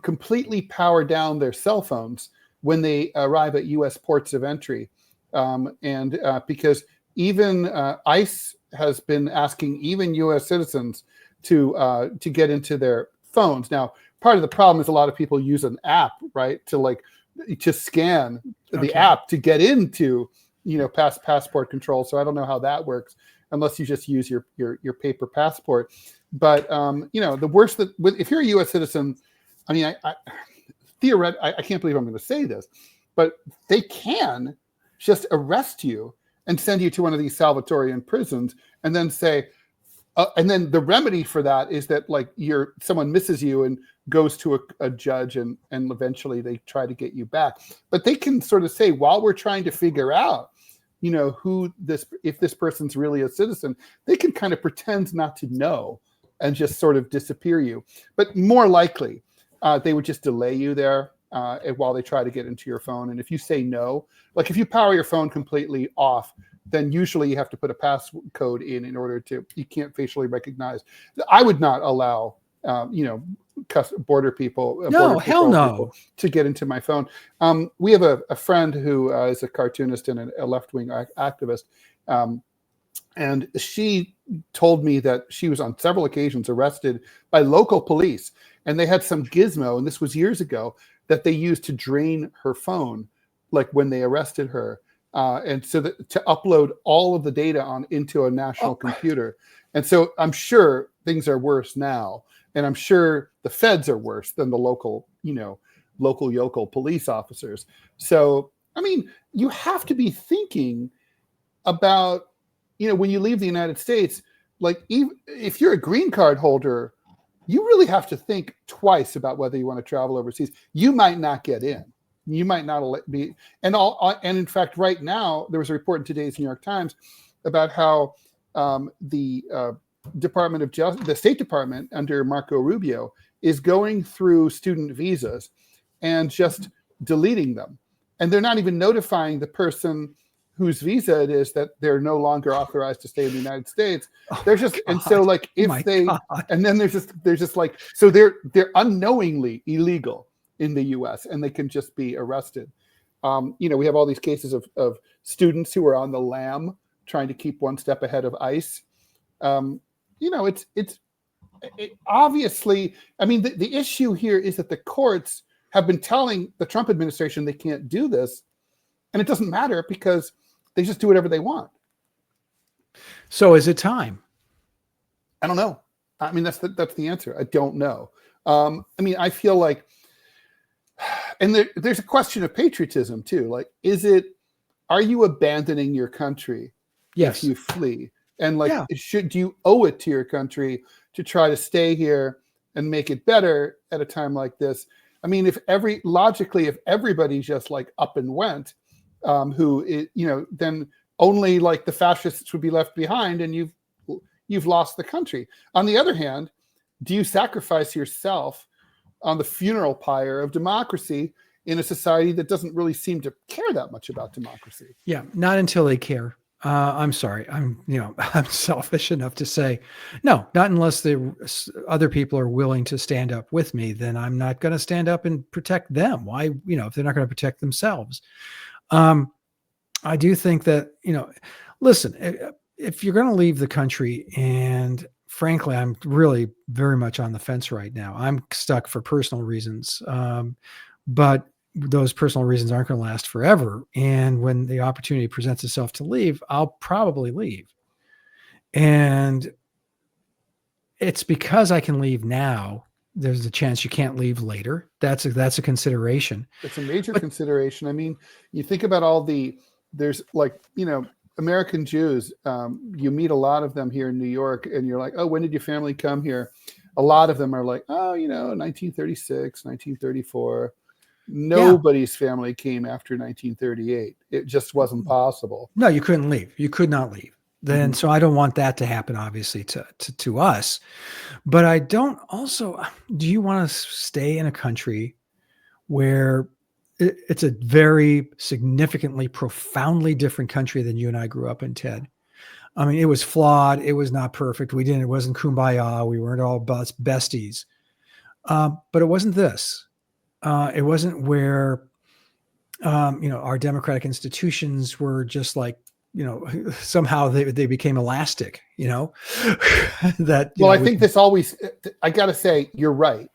completely power down their cell phones when they arrive at U.S. ports of entry. Because even ICE has been asking even U.S. citizens to get into their phones. Now, part of the problem is a lot of people use an app, right, to scan the app to get into passport control. So I don't know how that works unless you just use your paper passport. But the worst that if you're a U.S. citizen, I mean, I can't believe I'm going to say this, but they can just arrest you and send you to one of these Salvatorian prisons, and then say, and then the remedy for that is that like someone misses you and goes to a judge, and eventually they try to get you back. But they can sort of say, while we're trying to figure out, if this person's really a citizen, they can kind of pretend not to know and just sort of disappear you. But more likely, they would just delay you there while they try to get into your phone. And if you say no, like if you power your phone completely off, then usually you have to put a passcode in order you can't facially recognize. I would not allow, border people, to get into my phone. We have a friend who is a cartoonist and a left-wing activist. And she told me that she was on several occasions arrested by local police, and they had some gizmo, and this was years ago, that they used to drain her phone, like when they arrested her, and so that to upload all of the data into a national computer. And so I'm sure things are worse now, and I'm sure the feds are worse than the local yokel police officers. So I mean, you have to be thinking about, when you leave the United States, like even if you're a green card holder, you really have to think twice about whether you want to travel overseas. You might not get in. You might not be. And in fact, right now, there was a report in today's New York Times about how the Department of Justice, the State Department under Marco Rubio, is going through student visas and just deleting them. And they're not even notifying the person whose visa it is that they're no longer authorized to stay in the United States. They're just, and so like and then there's just like, so they're unknowingly illegal in the US, and they can just be arrested. We have all these cases of students who are on the lam trying to keep one step ahead of ICE. It's obviously, I mean, the issue here is that the courts have been telling the Trump administration they can't do this, and it doesn't matter because they just do whatever they want. So is it time? I don't know. I mean, that's the answer. I don't know. I mean, I feel like, and there's a question of patriotism too. Like, are you abandoning your country if you flee? And like, do you owe it to your country to try to stay here and make it better at a time like this? I mean, if everybody just like up and went, then only like the fascists would be left behind, and you've lost the country. On the other hand, do you sacrifice yourself on the funeral pyre of democracy in a society that doesn't really seem to care that much about democracy? Yeah, not until they care. I'm sorry. I'm selfish enough to say, no, not unless the other people are willing to stand up with me, then I'm not going to stand up and protect them. Why, if they're not going to protect themselves. I do think that, listen, if you're going to leave the country, and frankly, I'm really very much on the fence right now. I'm stuck for personal reasons. But those personal reasons aren't going to last forever. And when the opportunity presents itself to leave, I'll probably leave. And it's because I can leave now. There's a chance you can't leave later. That's a consideration. It's a major consideration. I mean, you think about there's like, American Jews, you meet a lot of them here in New York, and you're like, oh, when did your family come here? A lot of them are like, oh, 1936, 1934. Nobody's family came after 1938. It just wasn't possible. No, you couldn't leave. You could not leave. Then, so I don't want that to happen, obviously, to us. But I don't also, do you want to stay in a country where it's a very significantly, profoundly different country than you and I grew up in, Ted? I mean, it was flawed. It was not perfect. It wasn't kumbaya. We weren't all besties. But it wasn't this. It wasn't where, our democratic institutions were just like, somehow they became elastic, that. I think this always, I got to say, you're right.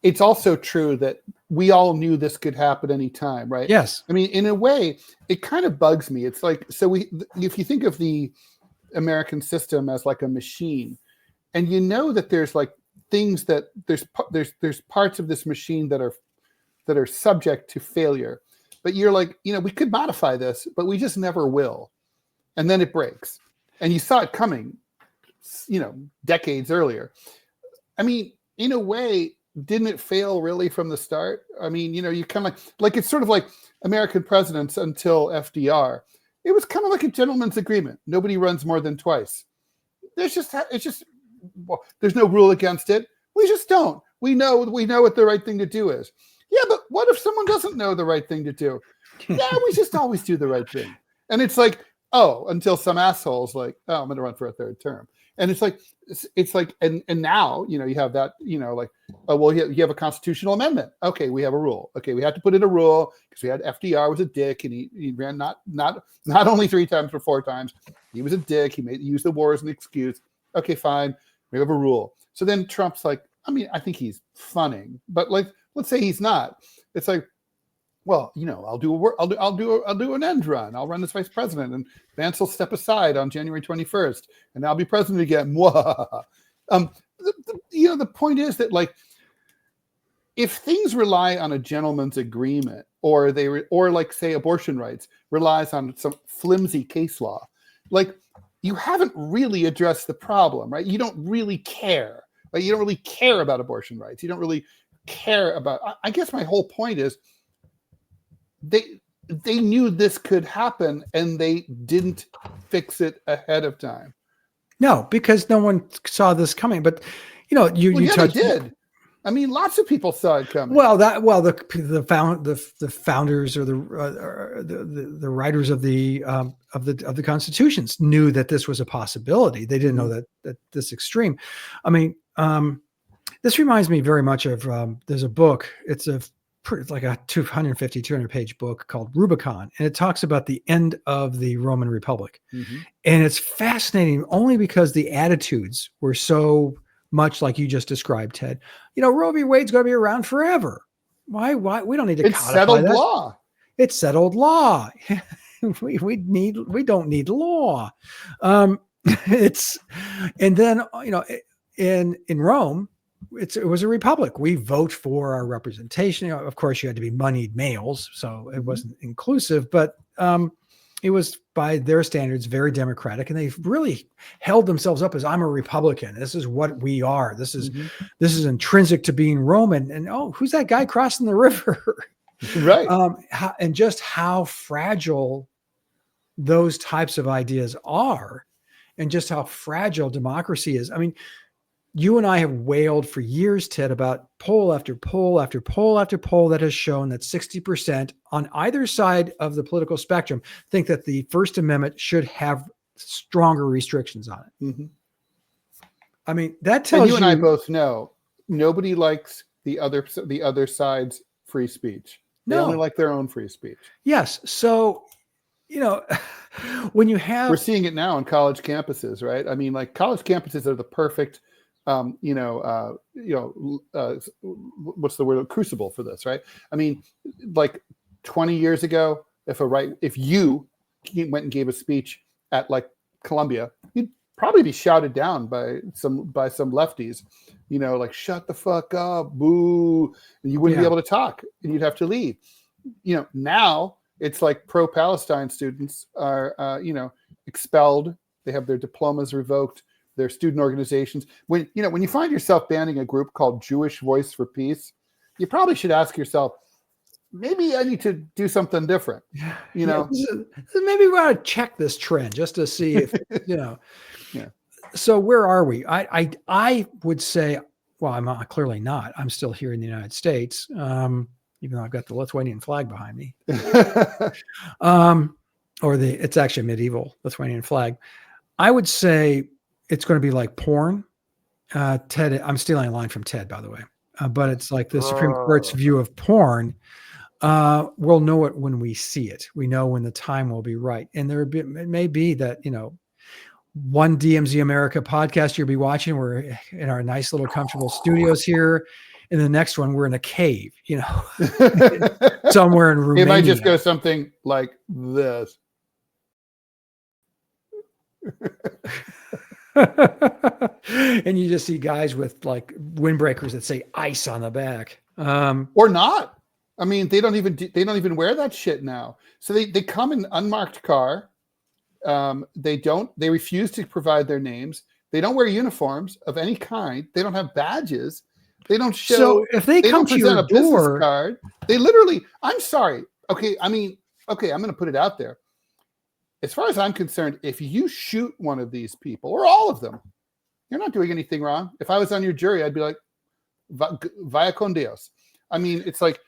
It's also true that we all knew this could happen anytime, right? Yes. I mean, in a way, it kind of bugs me. It's like, if you think of the American system as like a machine, and that there's like things that there's parts of this machine that are subject to failure, but you're like, we could modify this, but we just never will. And then it breaks, and you saw it coming, decades earlier. I mean, in a way, didn't it fail really from the start? I mean, you kind of like it's sort of like American presidents until FDR. It was kind of like a gentleman's agreement. Nobody runs more than twice. There's no rule against it. We just don't. We know what the right thing to do is. Yeah, but what if someone doesn't know the right thing to do? Yeah, we just always do the right thing. And it's like, until some asshole's like, I'm going to run for a third term. And it's like, and now, you have that, you have a constitutional amendment. Okay, we have a rule. Okay, we had to put in a rule because we had FDR was a dick, and he ran not only 3 times but 4 times. He was a dick. He used the war as an excuse. Okay, fine. We have a rule. So then Trump's like, I think he's funning, but like, let's say he's not. It's like, well, I'll do an end run. I'll run as vice president, and Vance will step aside on January 21st, and I'll be president again. The point is that, like, if things rely on a gentleman's agreement, or like, say, abortion rights relies on some flimsy case law, like, you haven't really addressed the problem, right? You don't really care. Right? You don't really care about abortion rights. You don't really care about. I guess my whole point is, they knew this could happen, and they didn't fix it ahead of time. No, because no one saw this coming. But they did. I mean, lots of people saw it coming. Well, the founders or the writers of the constitutions knew that this was a possibility. They didn't know that this extreme. I mean, this reminds me very much of there's a book. It's like a 200 page book called Rubicon, and it talks about the end of the Roman Republic. Mm-hmm. And it's fascinating only because the attitudes were so much like you just described, Ted. Roe v. Wade's going to be around forever. Why? We don't need to codify settled that. Law. It's settled law. we don't need law. And then in Rome, it was a republic. We vote for our representation. Of course, you had to be moneyed males, so it wasn't inclusive. But it was by their standards very democratic, and they've really held themselves up as, I'm a Republican. This is what we are. This is intrinsic to being Roman. And oh, who's that guy crossing the river? Right. And just how fragile those types of ideas are, and just how fragile democracy is. I mean, you and I have wailed for years, Ted, about poll after poll after poll after poll that has shown that 60% on either side of the political spectrum think that the First Amendment should have stronger restrictions on it. Mm-hmm. I mean, that tells you. And I both know nobody likes the other side's free speech. They only like their own free speech. Yes. So, when you have, we're seeing it now on college campuses, right? I mean, like, college campuses are the perfect, what's the word? Crucible for this, right? I mean, like 20 years ago, if you went and gave a speech at like Columbia, you'd probably be shouted down by some lefties, like, shut the fuck up, boo, and you wouldn't be able to talk, and you'd have to leave. Now it's like pro-Palestine students are, expelled. They have their diplomas revoked, their student organizations. When you find yourself banning a group called Jewish Voice for Peace, you probably should ask yourself, maybe I need to do something different. Maybe we want to check this trend just to see if, Yeah. So where are we? I would say, well, I'm clearly not. I'm still here in the United States, even though I've got the Lithuanian flag behind me. It's actually a medieval Lithuanian flag. I would say it's going to be like porn. Ted, I'm stealing a line from Ted, by the way, but it's like the Supreme Court's view of porn. We'll know it when we see it. We know when the time will be right. And it may be that, one DMZ America podcast you'll be watching, we're in our nice little comfortable studios here. And the next one, we're in a cave, somewhere in Romania. It might just go something like this. And you just see guys with like windbreakers that say ICE on the back. Or not. I mean, they don't even wear that shit now. So they come in unmarked car. They refuse to provide their names. They don't wear uniforms of any kind. They don't have badges. They don't show. So if they come to your door, card, they literally, I'm sorry. Okay. I mean, okay. I'm going to put it out there. As far as I'm concerned, if you shoot one of these people or all of them, you're not doing anything wrong. If I was on your jury, I'd be like, vaya con Dios. I mean, it's like,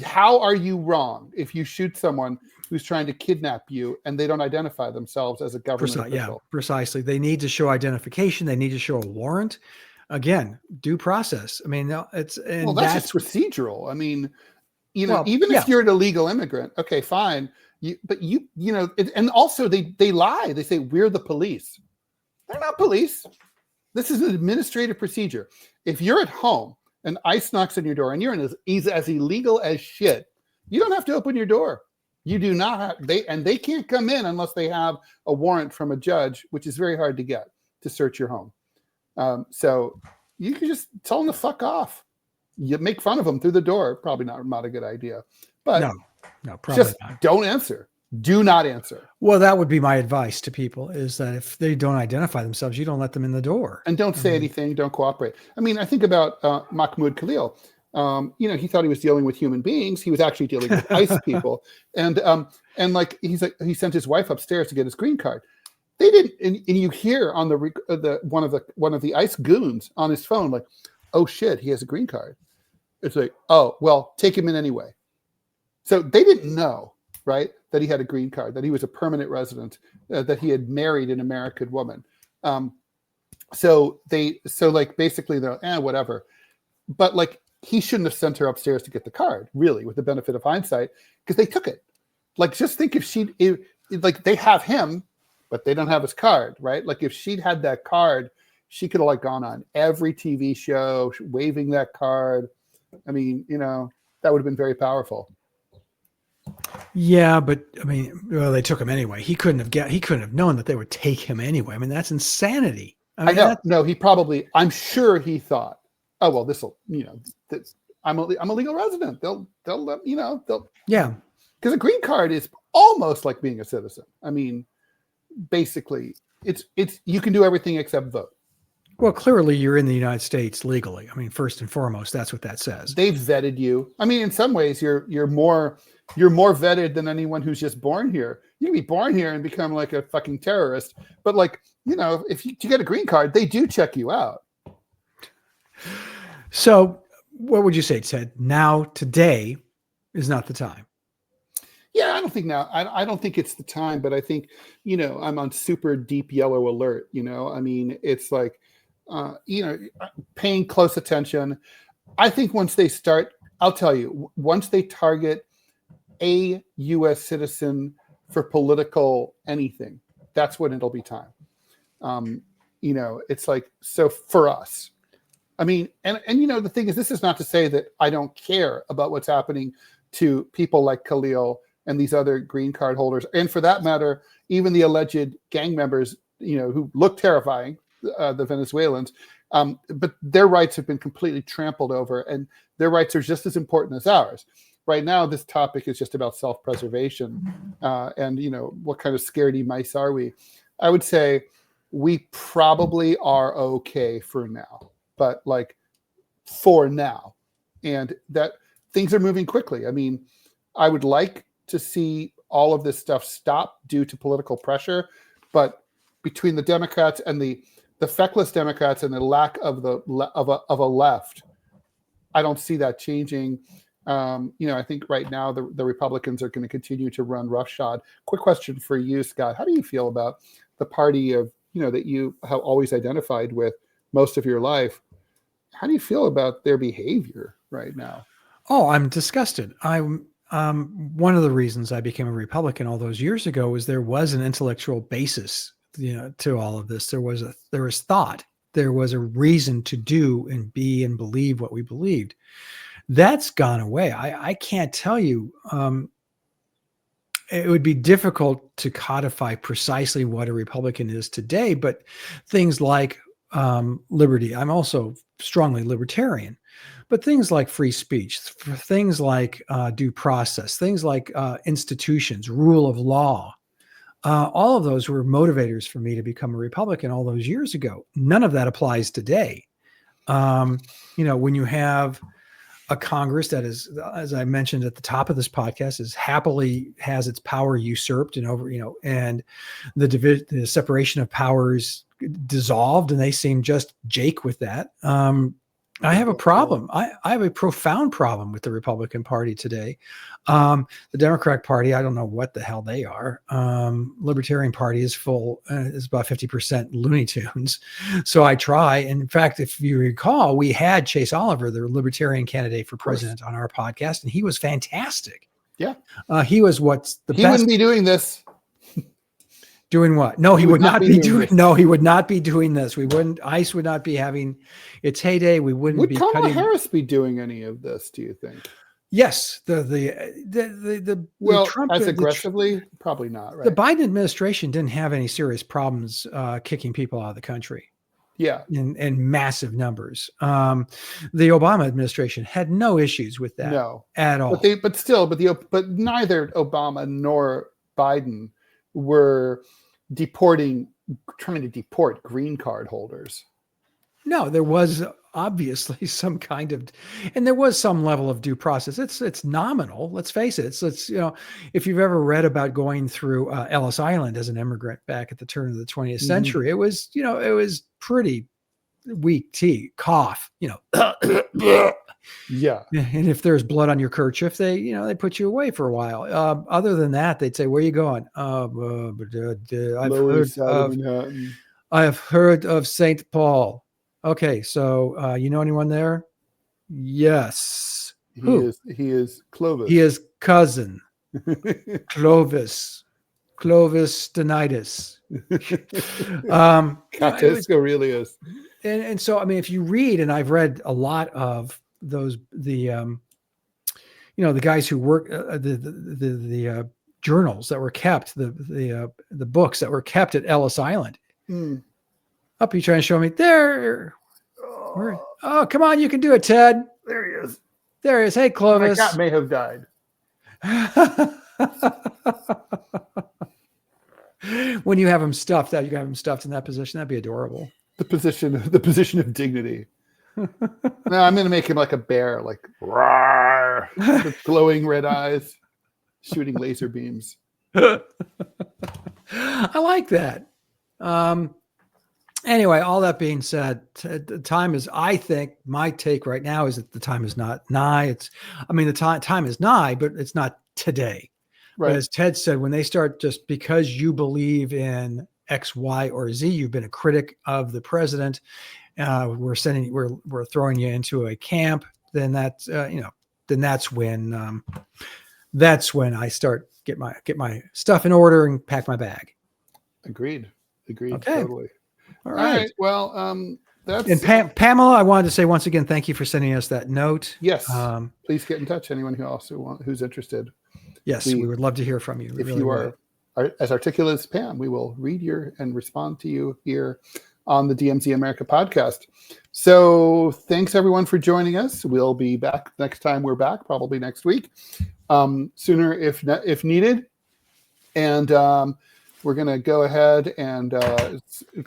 how are you wrong if you shoot someone who's trying to kidnap you and they don't identify themselves as a government official? Yeah, precisely. They need to show identification. They need to show a warrant. Again, due process. I mean, that's just procedural. I mean, if you're an illegal immigrant, okay, fine. And also they lie. They say we're the police. They're not police. This is an administrative procedure. If you're at home and ICE knocks on your door and you're as illegal as shit, you don't have to open your door. You do not have, they can't come in unless they have a warrant from a judge, which is very hard to get to search your home. So you can just tell them to fuck off. You make fun of them through the door. Probably not a good idea, but no, probably just not. Don't answer. Do not answer. Well, that would be my advice to people, is that if they don't identify themselves, you don't let them in the door. And don't say anything. Don't cooperate. I mean, I think about Mahmoud Khalil. He thought he was dealing with human beings. He was actually dealing with ICE people. And like he sent his wife upstairs to get his green card. They didn't. And you hear on the one of the ICE goons on his phone, like, oh shit, he has a green card. It's like, oh well, take him in anyway. So they didn't know, right, that he had a green card, that he was a permanent resident, that he had married an American woman. So basically they're whatever. But like, he shouldn't have sent her upstairs to get the card, really, with the benefit of hindsight, because they took it. Like, just think if they have him, but they don't have his card, right? Like, if she'd had that card, she could have like gone on every TV show waving that card. I mean, that would have been very powerful. Yeah, but I mean, well, they took him anyway. He couldn't have known that they would take him anyway. I mean, that's insanity. I know. No, I'm sure he thought, oh well, this'll, I'm a legal resident. They'll yeah. Because a green card is almost like being a citizen. I mean, basically, it's you can do everything except vote. Well, clearly you're in the United States legally. I mean, first and foremost, that's what that says. They've vetted you. I mean, in some ways, you're more vetted than anyone who's just born here. You can be born here and become like a fucking terrorist, but like, you know, if you get a green card, they do check you out. So, what would you say, Ted? Now, today is not the time. Yeah, I don't think now. I don't think it's the time, but I think, you know, I'm on super deep yellow alert. You know, I mean, it's like, you know, paying close attention. I think once they start, I'll tell you, once they target a U.S. citizen for political anything, that's when it'll be time. You know, it's like, so for us, I mean, and you know, the thing is, this is not to say that I don't care about what's happening to people like Khalil and these other green card holders, and for that matter, even the alleged gang members, you know, who look terrifying, the Venezuelans, but their rights have been completely trampled over, and their rights are just as important as ours. Right now, this topic is just about self-preservation, and you know, what kind of scaredy mice are we? I would say we probably are okay for now, but like for now, and that things are moving quickly. I mean, I would like to see all of this stuff stop due to political pressure, but between the Democrats and the feckless Democrats and the lack of a left, I don't see that changing. You know, I think right now the Republicans are going to continue to run roughshod. Quick question for you, Scott. How do you feel about the party of, you know, that you have always identified with most of your life? How do you feel about their behavior right now? Oh, I'm disgusted. One of the reasons I became a Republican all those years ago was there was an intellectual basis, you know, to all of this. There was thought. There was a reason to do and be and believe what we believed. That's gone away. I can't tell you. It would be difficult to codify precisely what a Republican is today, but things like liberty. I'm also strongly libertarian. But things like free speech, things like due process, things like institutions, rule of law, all of those were motivators for me to become a Republican all those years ago. None of that applies today. You know, when you have a Congress that is, as I mentioned at the top of this podcast, is happily has its power usurped and over, you know, and the separation of powers dissolved, and they seem just jake with that. I have a problem. I have a profound problem with the Republican Party today. The Democratic Party, I don't know what the hell they are. Libertarian Party is is about 50% Looney Tunes. So I try. And in fact, if you recall, we had Chase Oliver, the Libertarian candidate for president, on our podcast, and he was fantastic. Yeah. He was what's the best. He wouldn't be doing this. Doing what? No, he would not be doing. No, he would not be doing this. We wouldn't. ICE would not be having its heyday. We wouldn't be. Would Kamala Harris be doing any of this? Do you think? Yes. Well, Trump, as aggressively, probably not. Right. The Biden administration didn't have any serious problems kicking people out of the country. Yeah, in massive numbers. The Obama administration had no issues with that. No, at all. But neither Obama nor Biden were trying to deport green card holders. No, there was obviously some kind of, and there was some level of due process. It's nominal. Let's face it. It's you know, if you've ever read about going through Ellis Island as an immigrant back at the turn of the 20th century, it was, you know, it was pretty weak tea, cough, you know. Yeah. And if there's blood on your kerchief, they put you away for a while. Other than that, they'd say, "Where are you going?" I've heard of St. Paul. Okay, so you know anyone there? Yes. He is Clovis. He is cousin. Clovis Stantis. Aurelius. And so, I mean, if you read, and I've read a lot of those, the guys who work, the journals that were kept, the books that were kept at Ellis Island. Up, you trying to show me there? Oh, come on, you can do it, Ted. There he is. There he is. Hey, Clovis. My cat may have died. When you have him stuffed, that you have him stuffed in that position, that'd be adorable. The position of dignity. No, I'm going to make him like a bear, like roar, with glowing red eyes, shooting laser beams. I like that. Anyway, all that being said, the time is, I think my take right now is that the time is not nigh. The time is nigh, but it's not today. Right. But as Ted said, when they start, just because you believe in X, Y, or Z, you've been a critic of the president, we're throwing you into a camp, then that's when I start get my stuff in order and pack my bag. Agreed. Okay. Totally. All right. Well, that's. And Pamela, I wanted to say once again, thank you for sending us that note. Yes. Please get in touch. Anyone who's interested. Yes, we would love to hear from you. If you are as articulate as Pam, we will read and respond to you here on the DMZ America podcast. So thanks everyone for joining us. We'll be back next time we're back, probably next week, sooner if needed. And we're going to go ahead and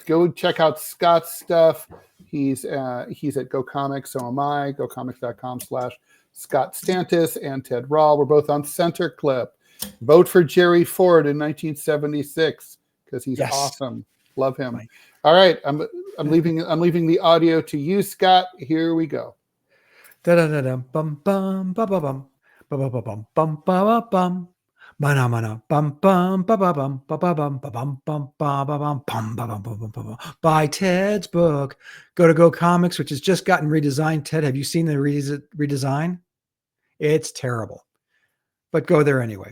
go check out Scott's stuff. He's at Go Comics, so am I. GoComics.com/Scott Stantis and Ted Rall. We're both on Center Clip. Vote for Jerry Ford in 1976 because he's awesome. Love him. Right. All right, I'm leaving the audio to you, Scott. Here we go. Da-da-da-dum, bum bum ba ba bum ba ba ba bum bum ba ba bum. Mana bum bum ba ba bum ba ba bum ba bum bum ba ba bum bum ba bum bum bum. Buy Ted's book. Go to Go Comics, which has just gotten redesigned. Ted, have you seen the redesign? It's terrible, but go there anyway.